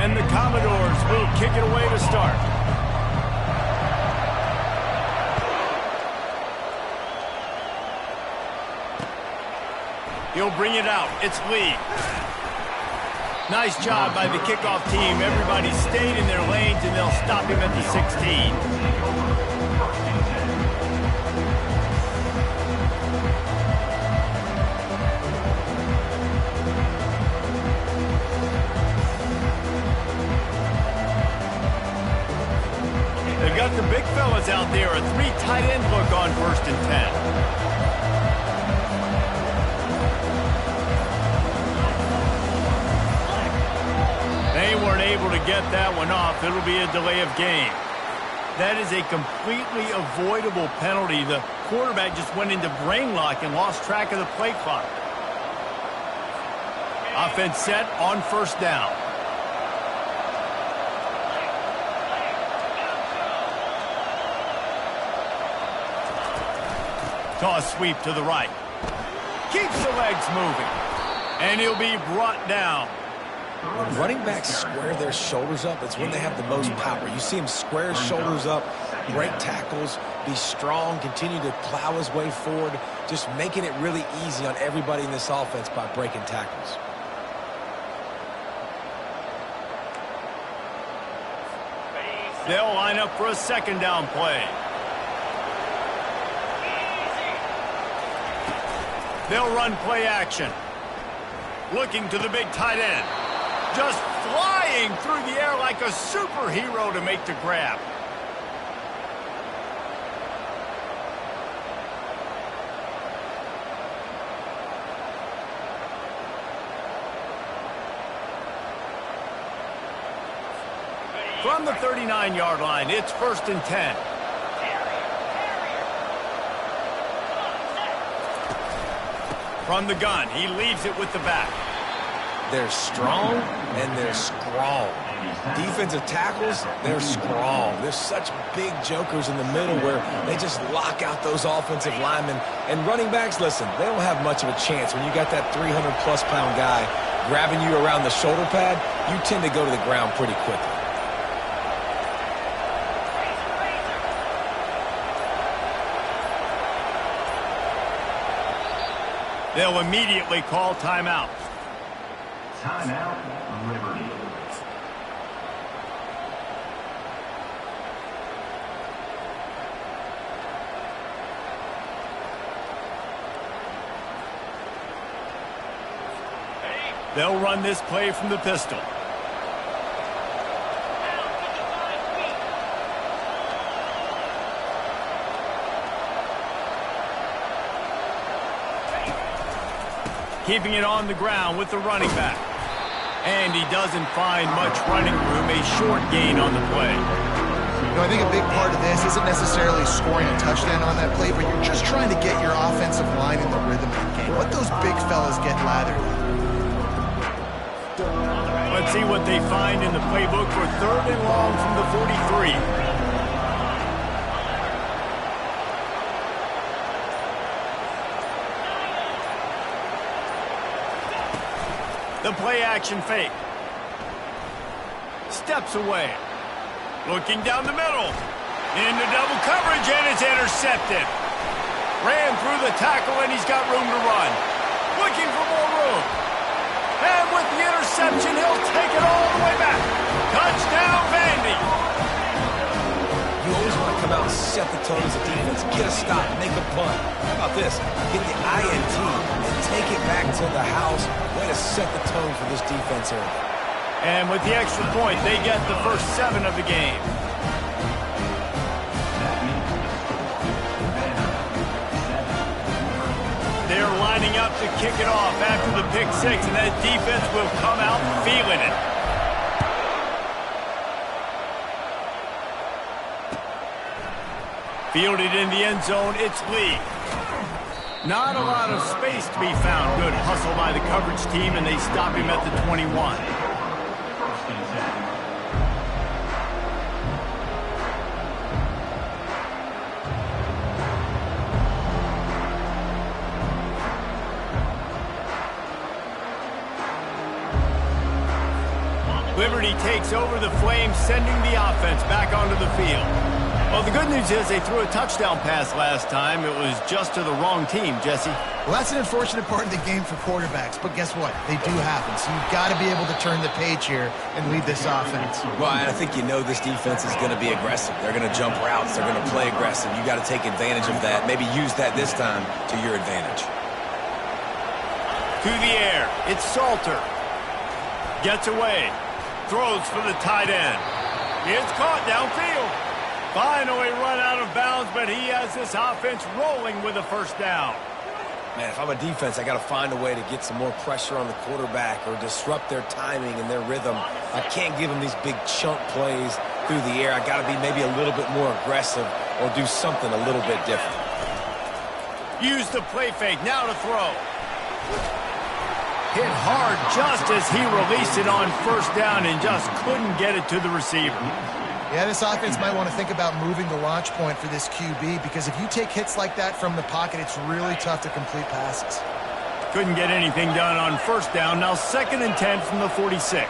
And the Commodores will kick it away to start. He'll bring it out. It's Lee. Nice job by the kickoff team. Everybody stayed in their lanes, and they'll stop him at the 16. They've got the big fellas out there. A 3 tight end look on 1st and 10. They weren't able to get that one off. It'll be a delay of game. That is a completely avoidable penalty. The quarterback just went into brain lock and lost track of the play clock. Offense set on 1st down. Toss sweep to the right. Keeps the legs moving. And he'll be brought down. When running backs square their shoulders up, it's when they have the most power. You see him square his shoulders up, break tackles, be strong, continue to plow his way forward, just making it really easy on everybody in this offense by breaking tackles. They'll line up for a 2nd down play. They'll run play action. Looking to the big tight end. Just flying through the air like a superhero to make the grab. From the 39-yard line, it's 1st and 10. From the gun, he leaves it with the back. They're strong and they're strong. Defensive tackles, they're strong. There's such big jokers in the middle where they just lock out those offensive linemen. And running backs, listen, they don't have much of a chance. When you got that 300-plus pound guy grabbing you around the shoulder pad, you tend to go to the ground pretty quickly. They'll immediately call timeout. Timeout, Liberty. They'll run this play from the pistol. Keeping it on the ground with the running back. And he doesn't find much running room, a short gain on the play. You know, I think a big part of this isn't necessarily scoring a touchdown on that play, but you're just trying to get your offensive line in the rhythm of the game. Let those big fellas get lathered. Let's see what they find in the playbook for 3rd and long from the 43. The play action fake. Steps away. Looking down the middle. Into double coverage, and it's intercepted. Ran through the tackle, and he's got room to run. Looking for more room. And with the interception, he'll take it all the way back. Touchdown, Vandy. You always want to come out and set the tone as a defense. Get a stop, make a punt. How about this? Get the INT and take it back to the house. Way to set the tone for this defense early. And with the extra point, they get the first 7 of the game. They're lining up to kick it off after the pick 6, and that defense will come out feeling it. Fielded in the end zone, it's Lee. Not a lot of space to be found. Good hustle by the coverage team, and they stop him at the 21. Liberty takes over the Flames, sending the offense back onto the field. Well, the good news is they threw a touchdown pass last time. It was just to the wrong team, Jesse. Well, that's an unfortunate part of the game for quarterbacks, but guess what? They do happen, so you've got to be able to turn the page here and lead this offense. Well, I think you know this defense is going to be aggressive. They're going to jump routes. They're going to play aggressive. You got to take advantage of that. Maybe use that this time to your advantage. To the air. It's Salter. Gets away. Throws for the tight end. It's caught downfield. Finally run out of bounds, but he has this offense rolling with a first down. Man, if I'm a defense, I got to find a way to get some more pressure on the quarterback or disrupt their timing and their rhythm. I can't give them these big chunk plays through the air. I got to be maybe a little bit more aggressive or do something a little bit different. Use the play fake. Now to throw. Hit hard just as he released it on first down and just couldn't get it to the receiver. Yeah, this offense might want to think about moving the launch point for this QB because if you take hits like that from the pocket, it's really tough to complete passes. Couldn't get anything done on first down. Now 2nd and 10 from the 46.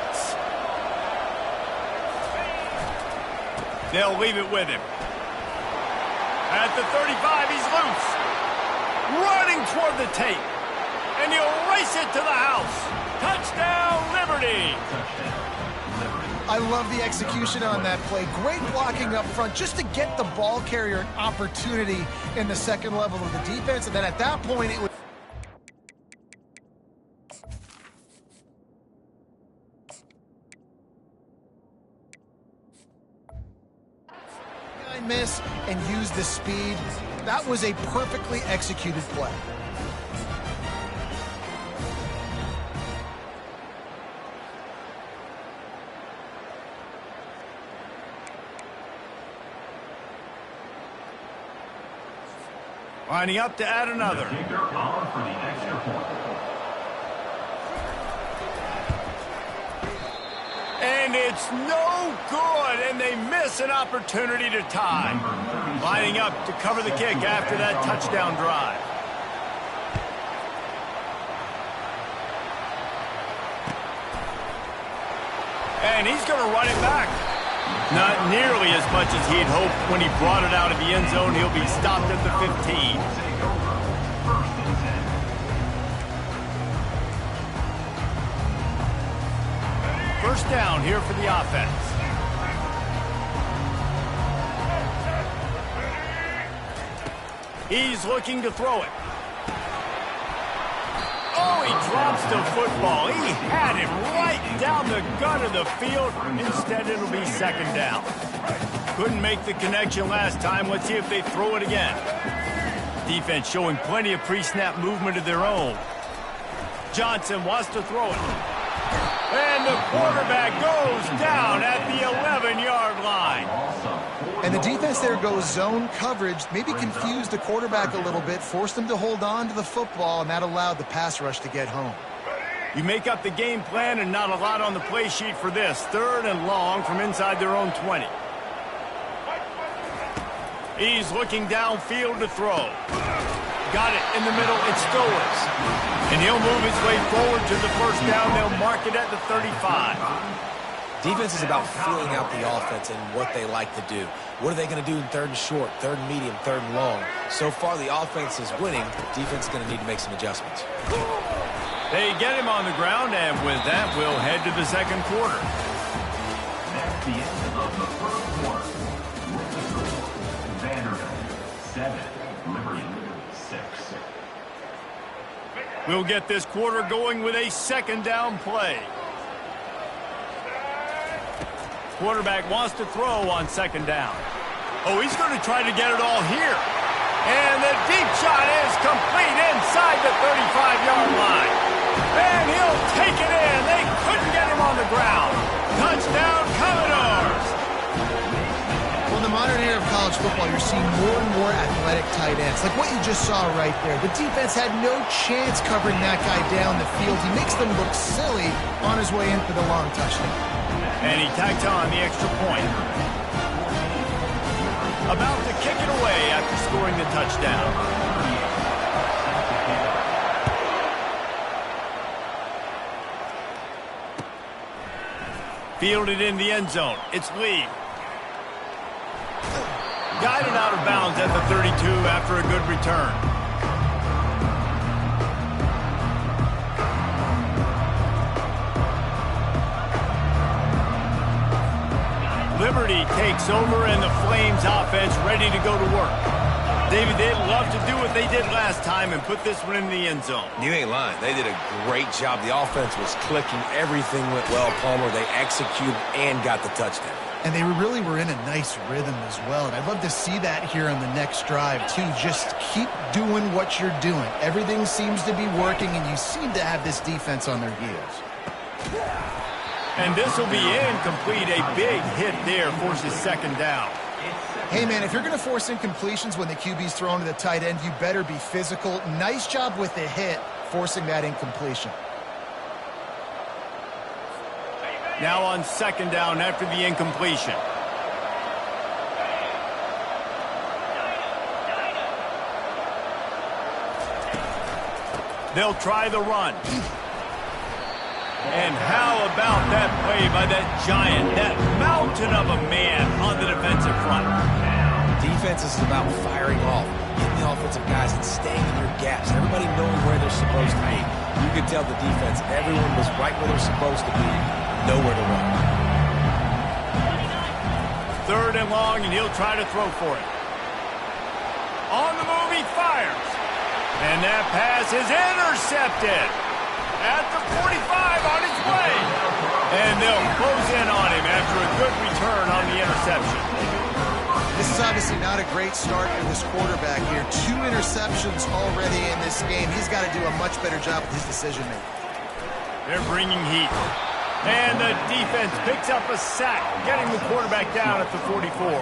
They'll leave it with him. At the 35, he's loose. Running toward the tape. And he'll race it to the house. Touchdown, Liberty. I love the execution on that play. Great blocking up front just to get the ball carrier an opportunity in the second level of the defense. And then at that point, it was... miss and use the speed. That was a perfectly executed play. Lining up to add another. Kicker on for the extra point. And it's no good, and they miss an opportunity to tie. Lining up to cover the kick after that touchdown drive. And he's going to run it back. Not nearly as much as he'd hoped when he brought it out of the end zone. He'll be stopped at the 15. First down here for the offense. He's looking to throw it. Oh, he drops the football. He had it right down the gut of the field. Instead, it'll be 2nd down. Couldn't make the connection last time. Let's see if they throw it again. Defense showing plenty of pre-snap movement of their own. Johnson wants to throw it. And the quarterback goes down at the 11-yard line. And the defense there goes zone coverage, maybe confused the quarterback a little bit, forced him to hold on to the football, and that allowed the pass rush to get home. You make up the game plan and not a lot on the play sheet for this. 3rd and long from inside their own 20. He's looking downfield to throw. Got it in the middle. It's Stowers. And he'll move his way forward to the first down. They'll mark it at the 35. Defense is about feeling out the offense and what they like to do. What are they going to do in 3rd and short, 3rd and medium, 3rd and long? So far, the offense is winning. Defense is going to need to make some adjustments. They get him on the ground, and with that, we'll head to the 2nd quarter. That's the end of the first quarter. Vanderbilt 7, Liberty 6. We'll get this quarter going with a 2nd down play. Quarterback wants to throw on 2nd down. Oh, he's going to try to get it all here. And the deep shot is complete inside the 35-yard line. And he'll take it in. They couldn't get him on the ground. Touchdown, Commodores. Well, in the modern era of college football, you're seeing more and more athletic tight ends. Like what you just saw right there. The defense had no chance covering that guy down the field. He makes them look silly on his way in for the long touchdown. And he tags on the extra point. About to kick it away after scoring the touchdown. Fielded in the end zone. It's Lee. Guided out of bounds at the 32 after a good return. Liberty takes over and the Flames offense ready to go to work. David, they'd love to do what they did last time and put this one in the end zone. You ain't lying. They did a great job. The offense was clicking. Everything went well, Palmer. They executed and got the touchdown. And they really were in a nice rhythm as well. And I'd love to see that here on the next drive, too. Just keep doing what you're doing. Everything seems to be working, and you seem to have this defense on their heels. And this will be incomplete. A big hit there forces second down. Hey, man, if you're going to force incompletions when the QB's thrown to the tight end, you better be physical. Nice job with the hit, forcing that incompletion. Now on second down after the incompletion. They'll try the run. And how about that play by that giant, that mountain of a man on the defensive front? Defense is about firing off, getting the offensive guys and staying in your gaps. Everybody knowing where they're supposed to be. You could tell the defense, everyone was right where they're supposed to be, nowhere to run. Third and long, and he'll try to throw for it. On the move, he fires. And that pass is intercepted. At the 45 on his way. And they'll close in on him after a good return on the interception. This is obviously not a great start for this quarterback here. 2 interceptions already in this game. He's got to do a much better job with his decision-making. They're bringing heat. And the defense picks up a sack, getting the quarterback down at the 44.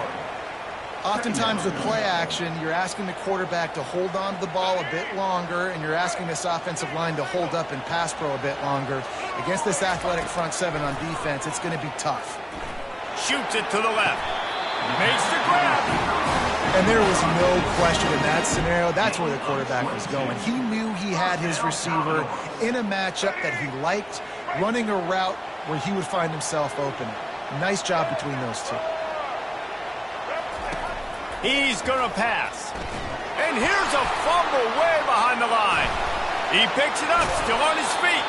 Oftentimes with play action, you're asking the quarterback to hold on to the ball a bit longer, and you're asking this offensive line to hold up and pass pro a bit longer. Against this athletic front seven on defense, it's going to be tough. Shoots it to the left. Makes the grab. And there was no question in that scenario. That's where the quarterback was going. He knew he had his receiver in a matchup that he liked, running a route where he would find himself open. Nice job between those two. He's going to pass. And here's a fumble way behind the line. He picks it up, still on his feet.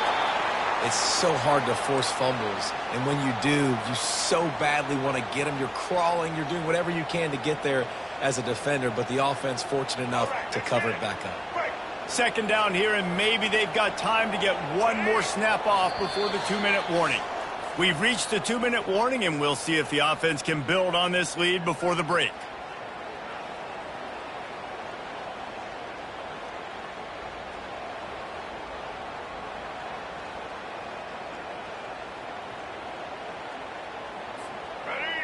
It's so hard to force fumbles, and when you do, you so badly want to get them. You're crawling, you're doing whatever you can to get there as a defender, but the offense fortunate enough to cover it back up. Second down here, and maybe they've got time to get one more snap off before the 2-minute warning. We've reached the 2-minute warning, and we'll see if the offense can build on this lead before the break.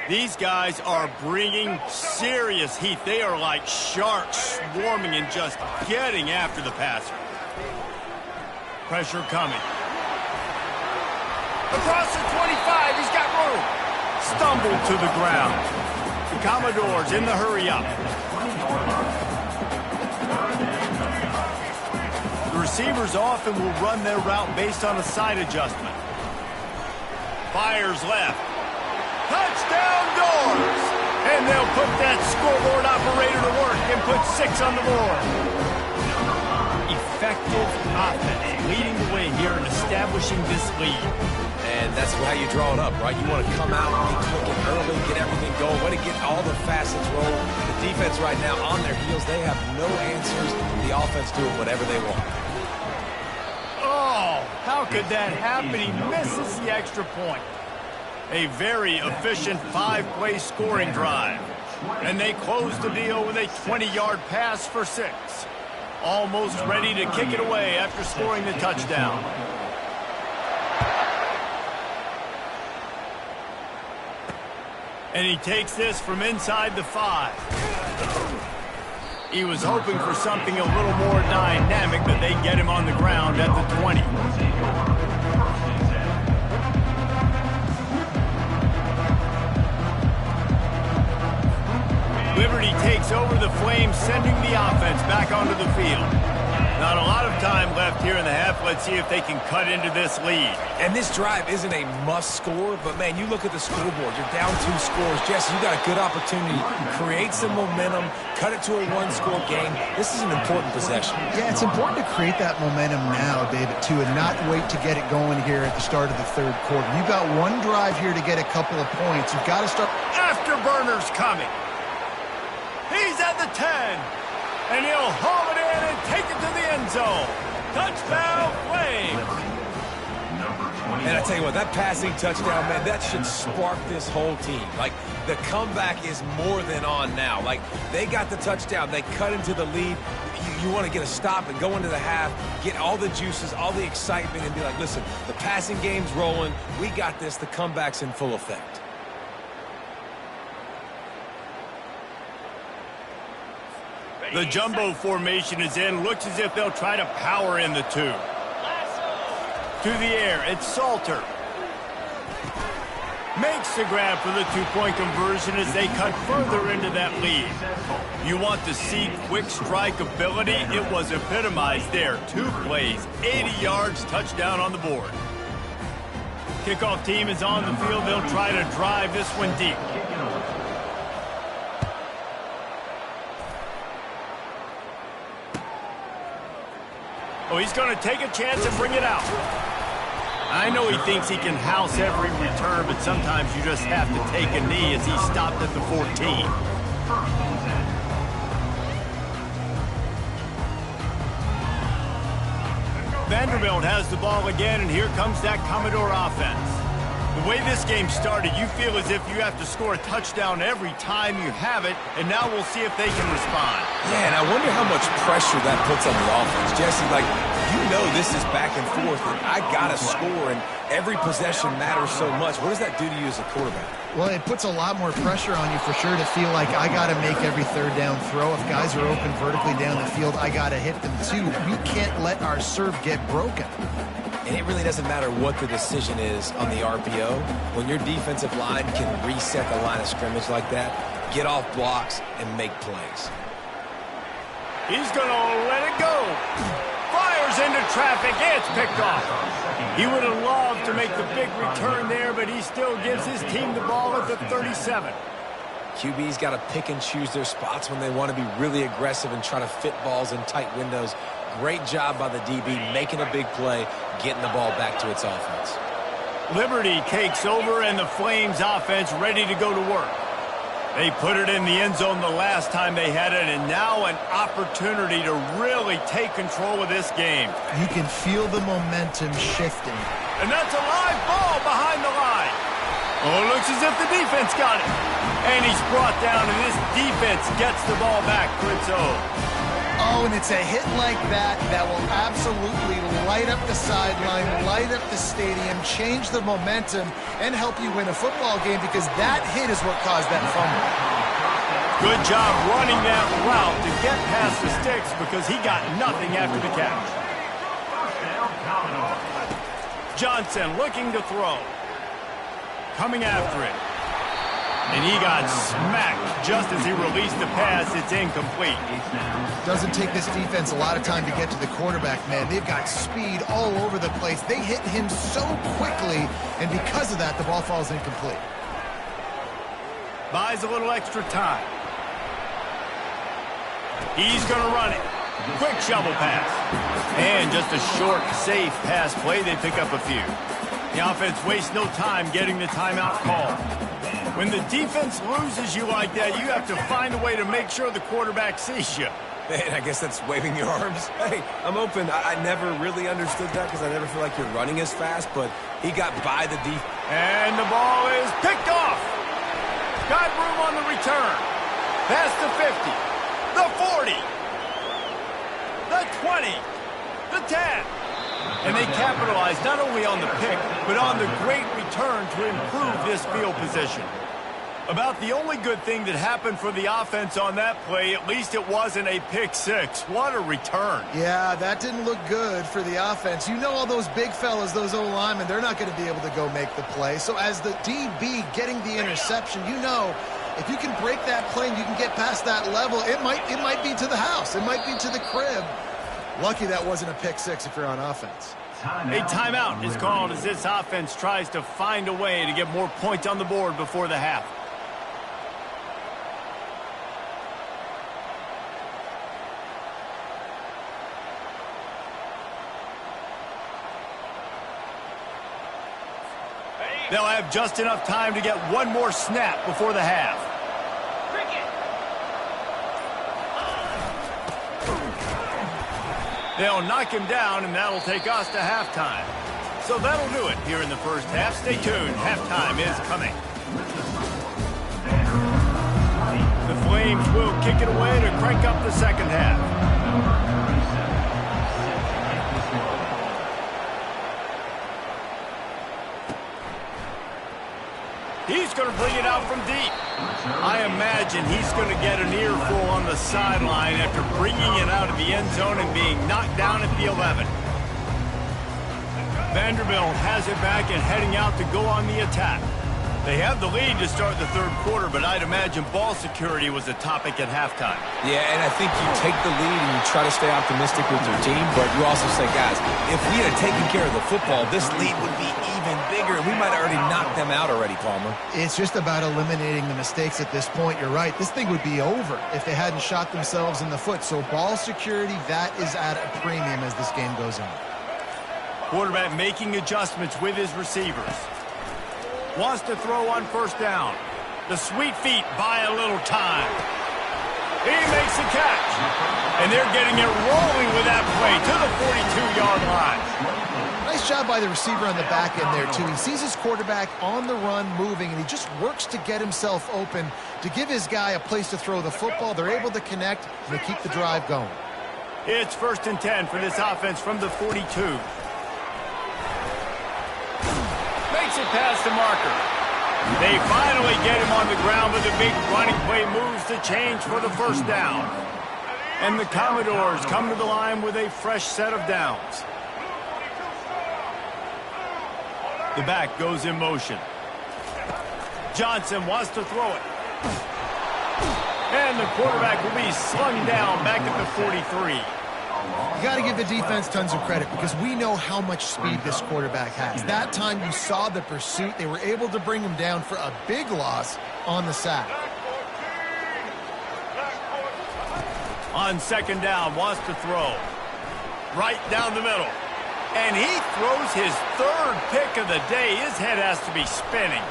These guys are bringing serious heat. They are like sharks swarming and just getting after the passer. Pressure coming. Across the 25, he's got room. Stumbled to the ground. The Commodores in the hurry-up. The receivers often will run their route based on a side adjustment. Fires left. Touchdown Doors! And they'll put that scoreboard operator to work and put 6 on the board. Effective offense leading the way here and establishing this lead. And that's how you draw it up, right? You want to come out and get clicking early, get everything going, want to get all the facets rolling. The defense right now on their heels, they have no answers. The offense doing whatever they want. Oh, how could that happen? He misses the extra point. A very efficient 5-play scoring drive. And they close the deal with a 20-yard pass for 6. Almost ready to kick it away after scoring the touchdown. And he takes this from inside the 5. He was hoping for something a little more dynamic, but they get him on the ground at the 20. Liberty takes over the Flames, sending the offense back onto the field. Not a lot of time left here in the half. Let's see if they can cut into this lead. And this drive isn't a must score, but, man, you look at the scoreboard. You're down 2 scores. Jesse, you got a good opportunity. Create some momentum. Cut it to a 1-score game. This is an important possession. Yeah, it's important to create that momentum now, David, too, and not wait to get it going here at the start of the third quarter. You've got one drive here to get a couple of points. You've got to start. Afterburner's coming. He's at the 10. And he'll haul it in and take it to the end zone. Touchdown, Flames. And I tell you what, that passing touchdown, man, that should spark this whole team. Like, the comeback is more than on now. Like, they got the touchdown. They cut into the lead. You want to get a stop and go into the half, get all the juices, all the excitement, and be like, listen, the passing game's rolling. We got this. The comeback's in full effect. The jumbo formation is in. Looks as if they'll try to power in the 2. To the air, it's Salter. Makes the grab for the 2-point conversion as they cut further into that lead. You want to see quick strike ability? It was epitomized there. 2 plays, 80 yards, touchdown on the board. Kickoff team is on the field. They'll try to drive this one deep. Oh, he's going to take a chance and bring it out. I know he thinks he can house every return, but sometimes you just have to take a knee as he stopped at the 14. Vanderbilt has the ball again, and here comes that Commodore offense. The way this game started, you feel as if you have to score a touchdown every time you have it, and now we'll see if they can respond. Yeah, and I wonder how much pressure that puts on the offense. Jesse, like, you know this is back and forth, and I got to score, and every possession matters so much. What does that do to you as a quarterback? Well, it puts a lot more pressure on you for sure to feel like I got to make every third down throw. If guys are open vertically down the field, I got to hit them too. We can't let our serve get broken. And it really doesn't matter what the decision is on the RPO. When your defensive line can reset the line of scrimmage like that, get off blocks and make plays. He's going to let it go. Fires into traffic. It's picked off. He would have loved to make the big return there, but he still gives his team the ball at the 37. QB's got to pick and choose their spots when they want to be really aggressive and try to fit balls in tight windows. Great job by the DB making a big play, getting the ball back to its offense. Liberty takes over, and the Flames offense ready to go to work. They put it in the end zone the last time they had it, and now an opportunity to really take control of this game. You can feel the momentum shifting. And that's a live ball behind the line. Oh, it looks as if the defense got it. And he's brought down, and this defense gets the ball back for its own. Oh, and it's a hit like that that will absolutely light up the sideline, light up the stadium, change the momentum, and help you win a football game because that hit is what caused that fumble. Good job running that route to get past the sticks because he got nothing after the catch. Johnson looking to throw. Coming after it. And he got smacked just as he released the pass. It's incomplete. Doesn't take this defense a lot of time to get to the quarterback, man. They've got speed all over the place. They hit him so quickly, and because of that, the ball falls incomplete. Buys a little extra time. He's going to run it. Quick shovel pass. And just a short, safe pass play. They pick up a few. The offense wastes no time getting the timeout call. When the defense loses you like that, you have to find a way to make sure the quarterback sees you. Man, I guess that's waving your arms. Hey, I'm open. I never really understood that because I never feel like you're running as fast, but he got by the defense. And the ball is picked off. Got room on the return. Past the 50, the 40, the 20, the 10. And they capitalized not only on the pick, but on the great return to improve this field position. About the only good thing that happened for the offense on that play, at least it wasn't a pick six. What a return. Yeah, that didn't look good for the offense. You know all those big fellas, those O-linemen, they're not going to be able to go make the play. So as the DB getting the interception, you know if you can break that play and you can get past that level, it might be to the house. It might be to the crib. Lucky that wasn't a pick six if you're on offense. A timeout is called as this offense tries to find a way to get more points on the board before the half. They'll have just enough time to get one more snap before the half. They'll knock him down, and that'll take us to halftime. So that'll do it here in the first half. Stay tuned. Halftime is coming. The Flames will kick it away to crank up the second half. He's going to bring it out from deep. I imagine he's going to get an earful on the sideline after bringing it out of the end zone and being knocked down at the 11. Vanderbilt has it back and heading out to go on the attack. They have the lead to start the third quarter, but I'd imagine ball security was a topic at halftime. Yeah, and I think you take the lead and you try to stay optimistic with your team, but you also say, guys, if we had taken care of the football, this lead would be even bigger, and we might have already knocked them out already, Palmer. It's just about eliminating the mistakes at this point. You're right. This thing would be over if they hadn't shot themselves in the foot. So ball security, that is at a premium as this game goes on. Quarterback making adjustments with his receivers. Wants to throw on first down. The sweet feet buy a little time. He makes the catch. And they're getting it rolling with that play to the 42-yard line. Nice job by the receiver on the back end there, too. He sees his quarterback on the run moving, and he just works to get himself open to give his guy a place to throw the football. They're able to connect, and they keep the drive going. It's 1st and 10 for this offense from the 42. Makes it past the marker. They finally get him on the ground, but the big running play moves the change for the first down. And the Commodores come to the line with a fresh set of downs. The back goes in motion. Johnson wants to throw it. And the quarterback will be slung down back at the 43. You got to give the defense tons of credit because we know how much speed this quarterback has. That time you saw the pursuit. They were able to bring him down for a big loss on the sack. On second down, wants to throw. Right down the middle. And he throws his third pick of the day. His head has to be spinning.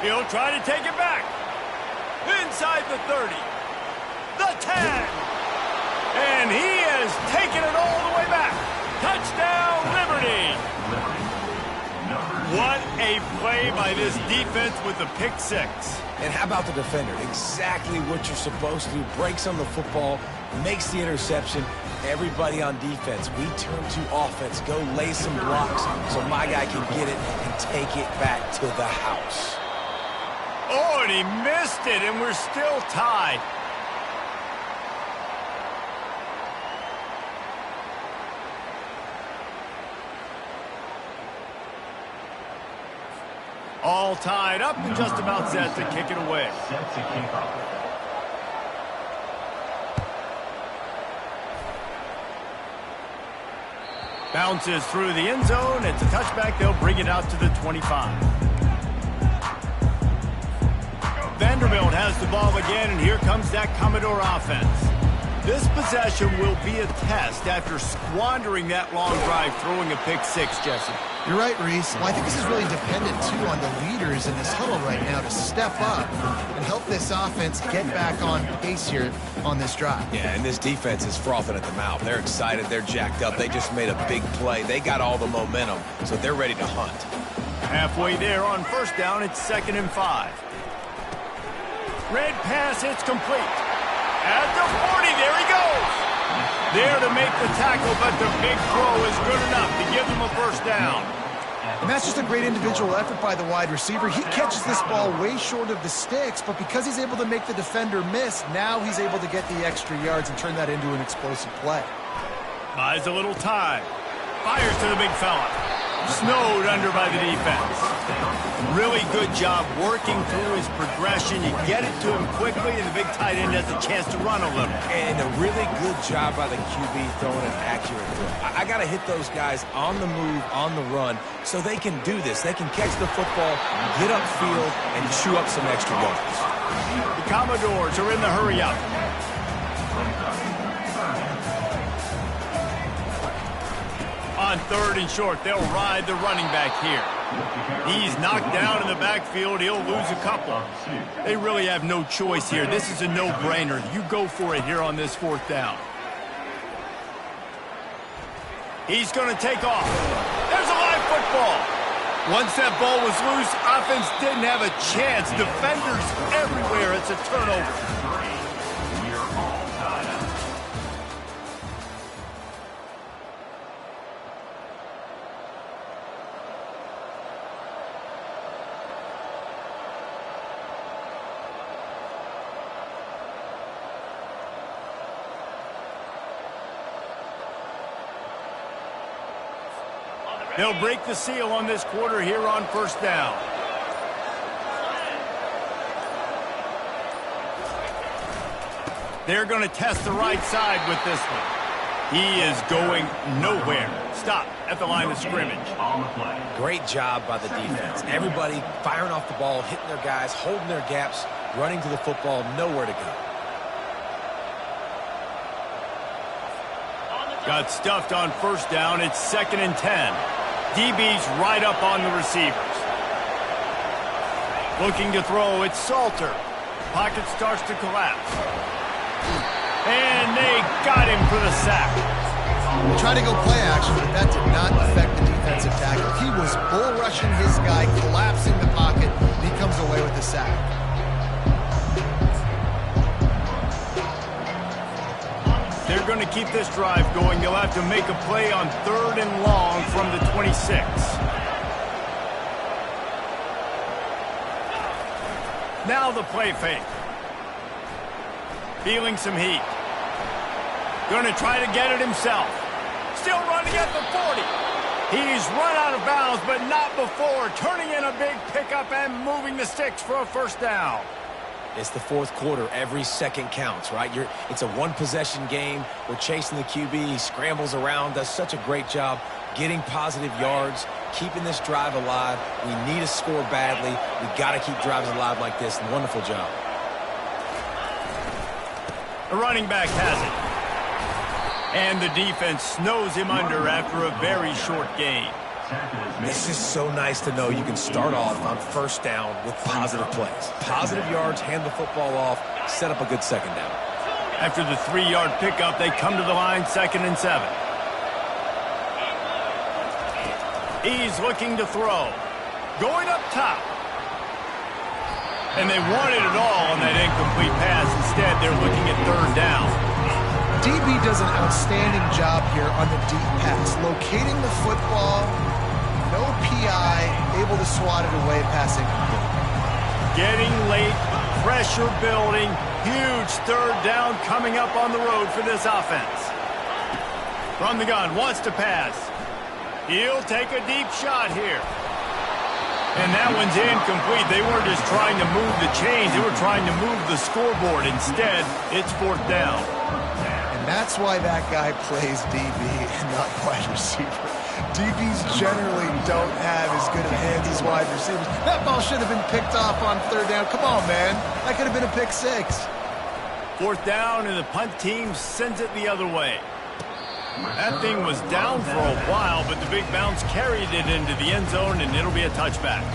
He'll try to take it back. Inside the 30. The 10. And he has taken it all the way back. Touchdown, Liberty. What a play by this defense with the pick six. And how about the defender? Exactly what you're supposed to do. Breaks on the football, makes the interception. Everybody on defense, we turn to offense. Go lay some blocks so my guy can get it and take it back to the house. Oh, and he missed it, and we're still tied. All tied up and just about set to kick it away. Bounces through the end zone. It's a touchback. They'll bring it out to the 25. Vanderbilt has the ball again, and here comes that Commodore offense. This possession will be a test after squandering that long drive, throwing a pick six, Jesse. You're right, Reese. Well, I think this is really dependent, too, on the leaders in this huddle right now to step up and help this offense get back on pace here on this drive. Yeah, and this defense is frothing at the mouth. They're excited. They're jacked up. They just made a big play. They got all the momentum, so they're ready to hunt. Halfway there on first down, it's 2nd and 5. Red pass, it's complete. At the 40, there he goes. There to make the tackle, but the big throw is good enough to give them a first down. And that's just a great individual effort by the wide receiver. He catches this ball way short of the sticks, but because he's able to make the defender miss, now he's able to get the extra yards and turn that into an explosive play. Buys a little time. Fires to the big fella. Snowed under by the defense. Really good job working through his progression. You get it to him quickly, and the big tight end has a chance to run a little. And a really good job by the QB throwing an accurate throw. I got to hit those guys on the move, on the run, so they can do this. They can catch the football, get upfield, and chew up some extra yards. The Commodores are in the hurry-up. On 3rd and short, they'll ride the running back here. He's knocked down in the backfield. He'll lose a couple. They really have no choice here. This is a no-brainer. You go for it here on this 4th down. He's going to take off. There's a live football. Once that ball was loose, offense didn't have a chance. Defenders everywhere. It's a turnover. They'll break the seal on this quarter here on 1st down. They're going to test the right side with this one. He is going nowhere. Stop at the line of scrimmage. Great job by the defense. Everybody firing off the ball, hitting their guys, holding their gaps, running to the football, nowhere to go. Got stuffed on 1st down. It's 2nd and 10. DB's right up on the receivers. Looking to throw, it's Salter. Pocket starts to collapse. And they got him for the sack. He tried to go play action, but that did not affect the defensive tackle. He was bull rushing his guy, collapsing the pocket, and he comes away with the sack. They're going to keep this drive going. They'll have to make a play on 3rd and long from the 26. Now the play fake. Feeling some heat. Going to try to get it himself. Still running at the 40. He's run out of bounds, but not before. Turning in a big pickup and moving the sticks for a 1st down. It's the 4th quarter. Every second counts, right? It's a one-possession game. We're chasing the QB. He scrambles around, does such a great job getting positive yards, keeping this drive alive. We need a score badly. We got to keep drives alive like this. Wonderful job. The running back has it. And the defense snows him under after a very short gain. This is so nice to know you can start off on 1st down with positive plays. Positive yards, hand the football off, set up a good 2nd down. After the 3-yard pickup, they come to the line 2nd and 7. He's looking to throw. Going up top. And they wanted it all on that incomplete pass. Instead, they're looking at 3rd down. DB does an outstanding job here on the deep pass, locating the football. No PI, able to swat it away, passing. Getting late, pressure building, huge 3rd down coming up on the road for this offense. From the gun, wants to pass. He'll take a deep shot here. And that one's incomplete. They weren't just trying to move the chains, they were trying to move the scoreboard. Instead, it's 4th down. And that's why that guy plays DB and not wide receiver. DBs generally don't have as good of hands as wide receivers. That ball should have been picked off on 3rd down. Come on, man. That could have been a pick 6. 4th down, and the punt team sends it the other way. That thing was down for a while, but the big bounce carried it into the end zone, and it'll be a touchback.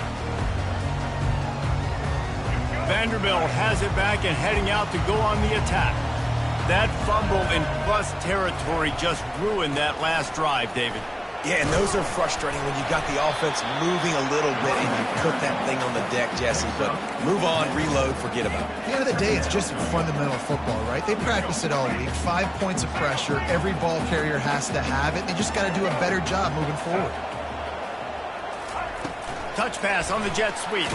Vanderbilt has it back and heading out to go on the attack. That fumble in plus territory just ruined that last drive, David. Yeah, and those are frustrating when you got the offense moving a little bit and you put that thing on the deck, Jesse. But move on, reload, forget about it. At the end of the day, it's just fundamental football, right? They practice it all week. 5 points of pressure. Every ball carrier has to have it. They just got to do a better job moving forward. Touch pass on the jet sweep.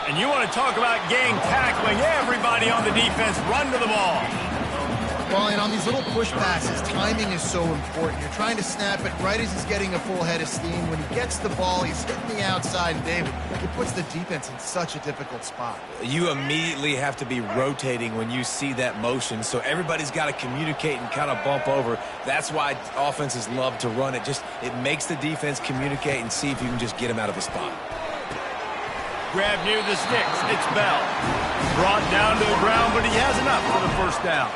And you want to talk about gang tackling. Everybody on the defense run to the ball. Well, and on these little push passes, timing is so important. You're trying to snap it right as he's getting a full head of steam. When he gets the ball, he's hitting the outside, and David, it puts the defense in such a difficult spot. You immediately have to be rotating when you see that motion, so everybody's got to communicate and kind of bump over. That's why offenses love to run it. It makes the defense communicate and see if you can just get him out of the spot. Grab near the sticks. It's Bell. Brought down to the ground, but he has enough for the first down.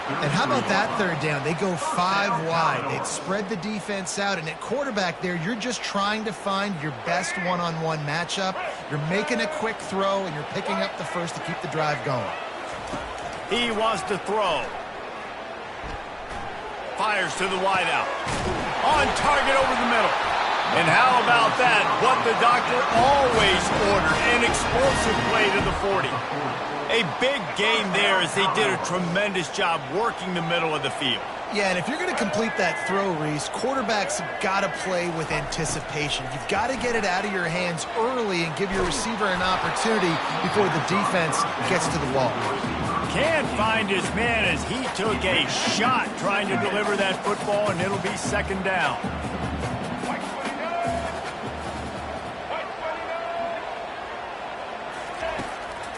And how about that third down? They go 5 wide. They'd spread the defense out, and at quarterback there, you're just trying to find your best one-on-one matchup. You're making a quick throw, and you're picking up the first to keep the drive going. He wants to throw. Fires to the wideout. On target over the middle. And how about that? What the doctor always ordered, an explosive play to the 40. A big gain there as they did a tremendous job working the middle of the field. Yeah, and if you're going to complete that throw, Reese, quarterbacks have got to play with anticipation. You've got to get it out of your hands early and give your receiver an opportunity before the defense gets to the ball. Can't find his man as he took a shot trying to deliver that football, and it'll be second down.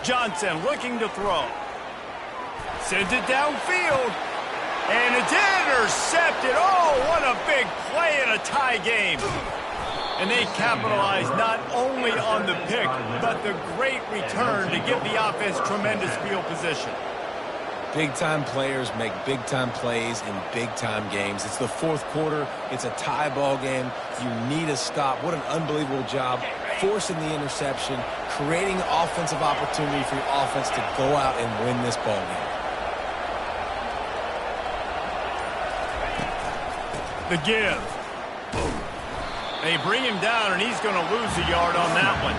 Johnson looking to throw. Sends it downfield. And it's intercepted. Oh, what a big play in a tie game. And they capitalize not only on the pick, but the great return to give the offense tremendous field position. Big-time players make big-time plays in big-time games. It's the fourth quarter. It's a tie ball game. You need a stop. What an unbelievable job forcing the interception, creating offensive opportunity for your offense to go out and win this ball game. The give. They bring him down, and he's going to lose a yard on that one.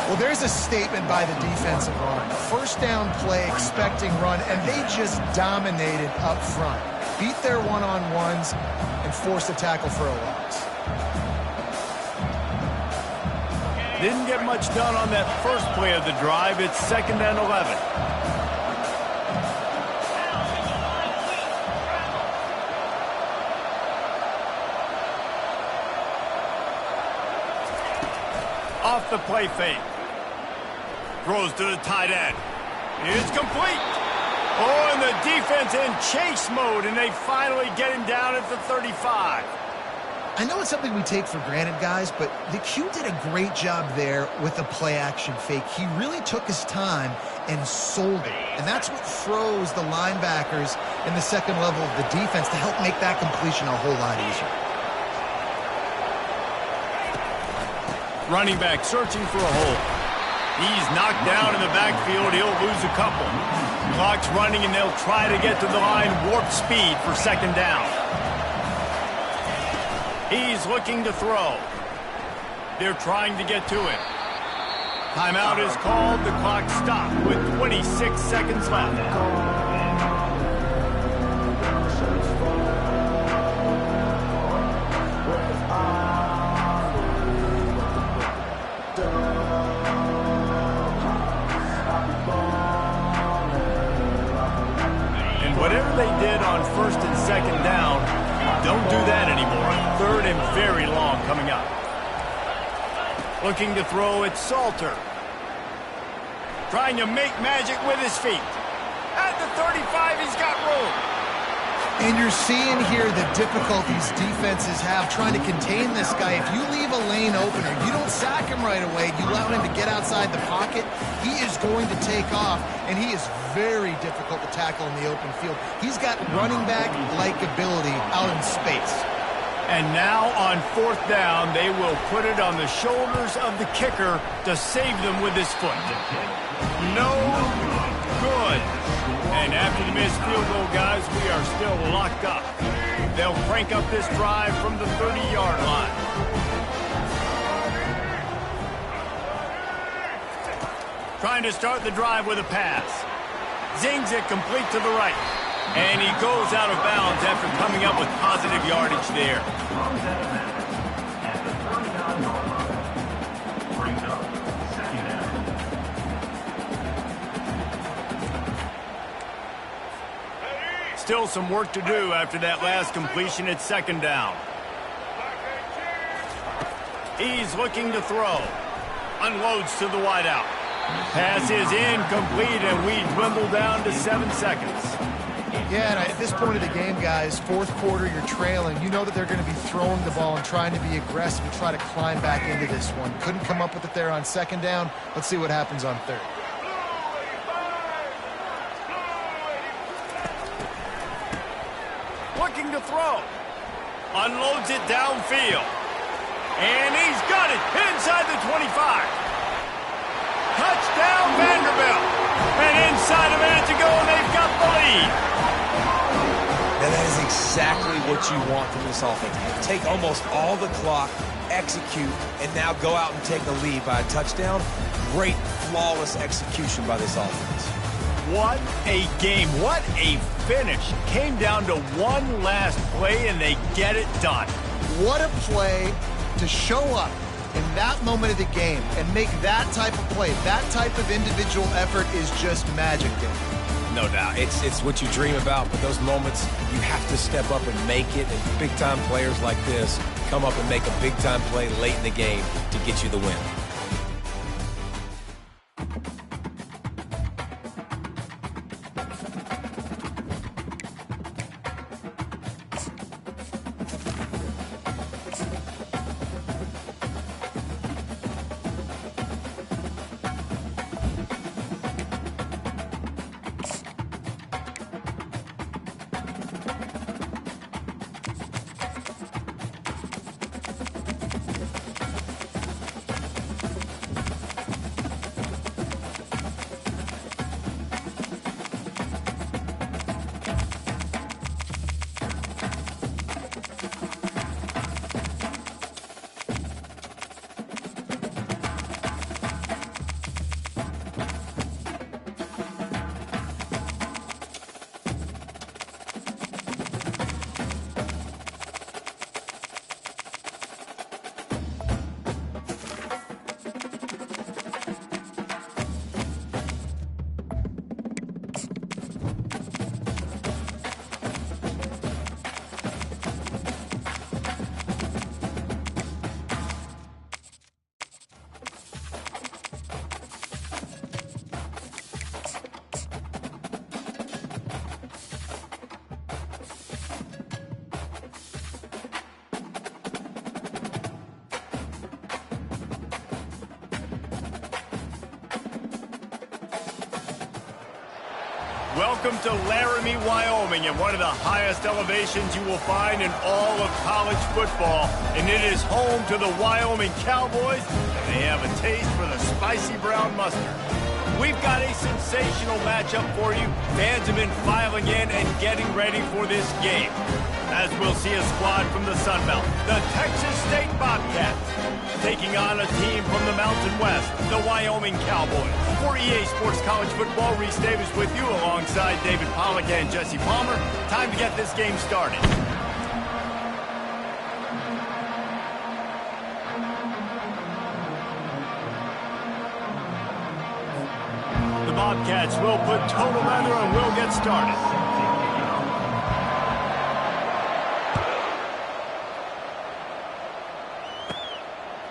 Well, there's a statement by the defensive line. First down play, expecting run, and they just dominated up front. Beat their one-on-ones and forced a tackle for a loss. Didn't get much done on that first play of the drive. It's 2nd and 11. Off the play fake. Throws to the tight end. It's complete. Oh, and the defense in chase mode, and they finally get him down at the 35. I know it's something we take for granted, guys, but the Q did a great job there with the play-action fake. He really took his time and sold it, and that's what froze the linebackers in the second level of the defense to help make that completion a whole lot easier. Running back searching for a hole. He's knocked down in the backfield. He'll lose a couple. Clock's running, and they'll try to get to the line warp speed for 2nd down. He's looking to throw. They're trying to get to it. Timeout is called. The clock stopped with 26 seconds left. And whatever they did on 1st and 2nd down, don't do that anymore. 3rd and very long coming up. Looking to throw, it's Salter. Trying to make magic with his feet. At the 35, he's got room. And you're seeing here the difficulties defenses have trying to contain this guy. If you leave a lane open or you don't sack him right away, you allow him to get outside the pocket, he is going to take off, and he is very difficult to tackle in the open field. He's got running back-like ability out in space. And now on 4th down, they will put it on the shoulders of the kicker to save them with his foot. No good. And after the missed field goal, guys, we are still locked up. They'll crank up this drive from the 30-yard line. Trying to start the drive with a pass. Zings it complete to the right. And he goes out of bounds after coming up with positive yardage there. Still some work to do after that last completion at second down. He's looking to throw. Unloads to the wideout. Pass is incomplete, and we dwindle down to 7 seconds. Yeah, and at this point of the game, guys, fourth quarter, you're trailing. You know that they're going to be throwing the ball and trying to be aggressive and try to climb back into this one. Couldn't come up with it there on second down. Let's see what happens on third. Looking to throw. Unloads it downfield. And he's got it inside the 25. Touchdown, Vanderbilt. And inside a minute to go, and they've got the lead. And that is exactly what you want from this offense. Take almost all the clock, execute, and now go out and take the lead by a touchdown. Great, flawless execution by this offense. What a game. What a finish. Came down to one last play, and they get it done. What a play to show up in that moment of the game and make that type of play. That type of individual effort is just magic, Dave. No doubt. It's what you dream about, but those moments, you have to step up and make it, and big-time players like this come up and make a big-time play late in the game to get you the win. Welcome to Laramie, Wyoming, and one of the highest elevations you will find in all of college football. And it is home to the Wyoming Cowboys, and they have a taste for the spicy brown mustard. We've got a sensational matchup for you. Fans have been filing in and getting ready for this game. As we'll see a squad from the Sun Belt, the Texas State Bobcats, taking on a team from the Mountain West, the Wyoming Cowboys. For EA Sports College Football, Reese Davis with you alongside David Pollack and Jesse Palmer. Time to get this game started. The Bobcats will put total leather and will get started.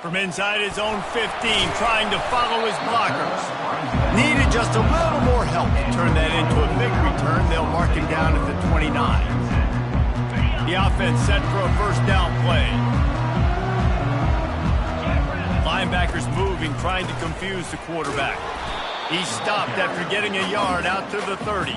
From inside his own 15, trying to follow his blockers. Needed just a little more help to turn that into a big return. They'll mark him down at the 29. The offense set for a first down play. Linebackers moving, trying to confuse the quarterback. He stopped after getting a yard out to the 30.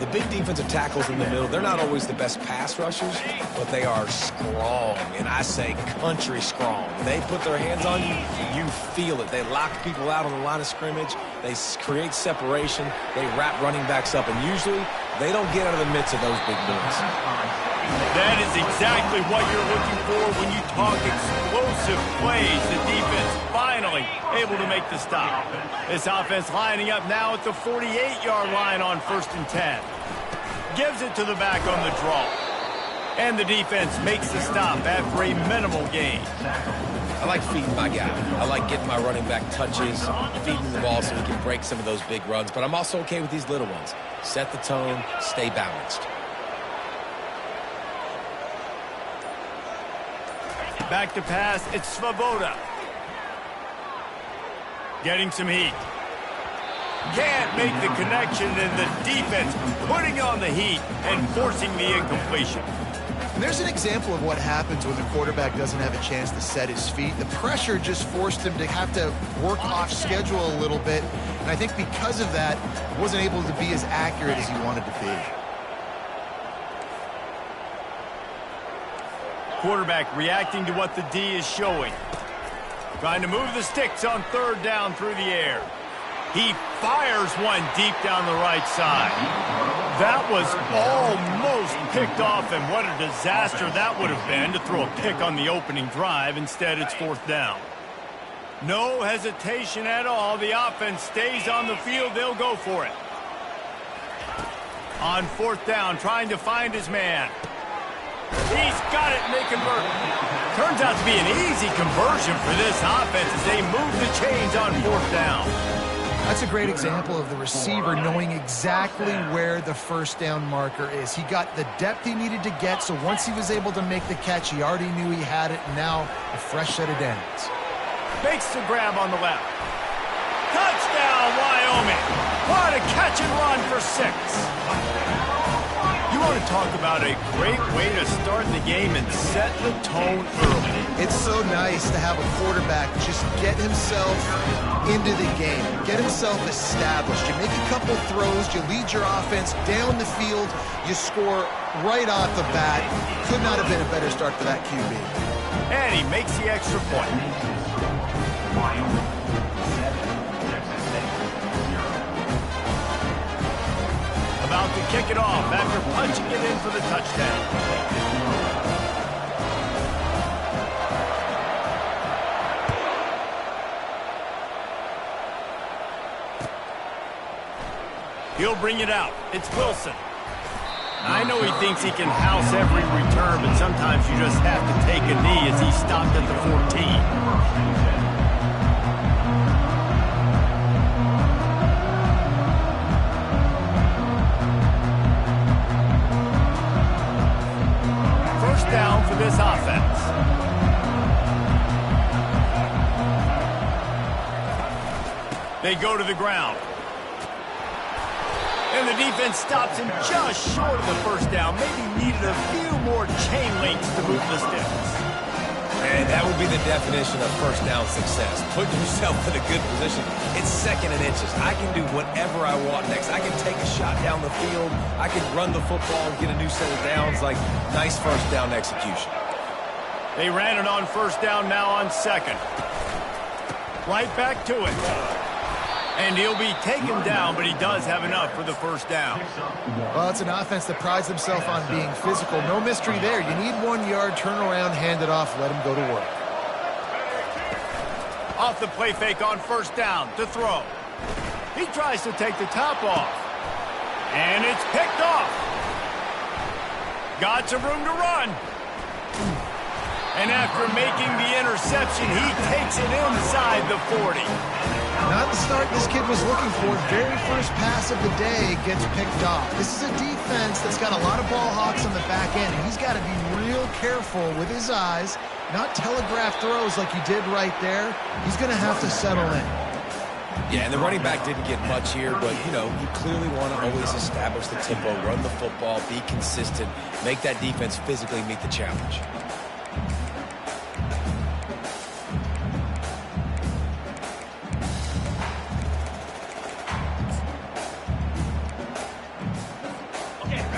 The big defensive tackles in the middle, they're not always the best pass rushers, but they are strong, and I say country strong. When they put their hands on you, you feel it. They lock people out on the line of scrimmage. They create separation. They wrap running backs up, and usually they don't get out of the midst of those big boys. That is exactly what you're looking for when you talk explosive plays. The defense finally able to make the stop. This offense lining up now at the 48-yard line on 1st and 10. Gives it to the back on the draw. And the defense makes the stop after a minimal gain. I like feeding my guy. I like getting my running back touches, feeding the ball so he can break some of those big runs. But I'm also okay with these little ones. Set the tone, stay balanced. Back to pass, it's Svoboda. Getting some heat. Can't make the connection, and the defense putting on the heat and forcing the incompletion. And there's an example of what happens when the quarterback doesn't have a chance to set his feet. The pressure just forced him to have to work off schedule a little bit. And I think because of that, wasn't able to be as accurate as he wanted to be. Quarterback reacting to what the D is showing. Trying to move the sticks on third down through the air. He fires one deep down the right side. That was almost picked off, and what a disaster that would have been to throw a pick on the opening drive. Instead, it's fourth down. No hesitation at all. The offense stays on the field. They'll go for it. On fourth down, trying to find his man. He's got it, and they convert. Turns out to be an easy conversion for this offense as they move the chains on fourth down. That's a great example of the receiver knowing exactly where the first down marker is. He got the depth he needed to get, so once he was able to make the catch, he already knew he had it, and now a fresh set of downs. Makes the grab on the left. Touchdown, Wyoming. What a catch and run for 6. You want to talk about a great way to start the game and set the tone early. It's so nice to have a quarterback just get himself into the game, get himself established. You make a couple throws, you lead your offense down the field, you score right off the bat. Could not have been a better start for that QB. And he makes the extra point. Wyoming 7, Texas State 0. About to kick it off after punching it in for the touchdown. He'll bring it out. It's Wilson. I know he thinks he can house every return, but sometimes you just have to take a knee as he stopped at the 14. Down for this offense. They go to the ground. And the defense stops him just short of the first down. Maybe needed a few more chain links to move the sticks. And that would be the definition of first down success. Put yourself in a good position. It's second and inches. I can do whatever I want next. I can take a shot down the field. I can run the football and get a new set of downs. Like, nice first down execution. They ran it on first down, now on second. Right back to it. And he'll be taken down, but he does have enough for the first down. Well, it's an offense that prides themselves on being physical. No mystery there. You need 1 yard, turn around, hand it off, let him go to work. Off the play fake on first down to throw. He tries to take the top off. And it's picked off. Got some room to run. And after making the interception, he takes it inside the 40. Not the start this kid was looking for. Very first pass of the day gets picked off. This is a defense that's got a lot of ball hawks on the back end, and he's got to be real careful with his eyes, not telegraph throws like he did right there. He's going to have to settle in. Yeah, and the running back didn't get much here, but, you know, you clearly want to always establish the tempo, run the football, be consistent, make that defense physically meet the challenge.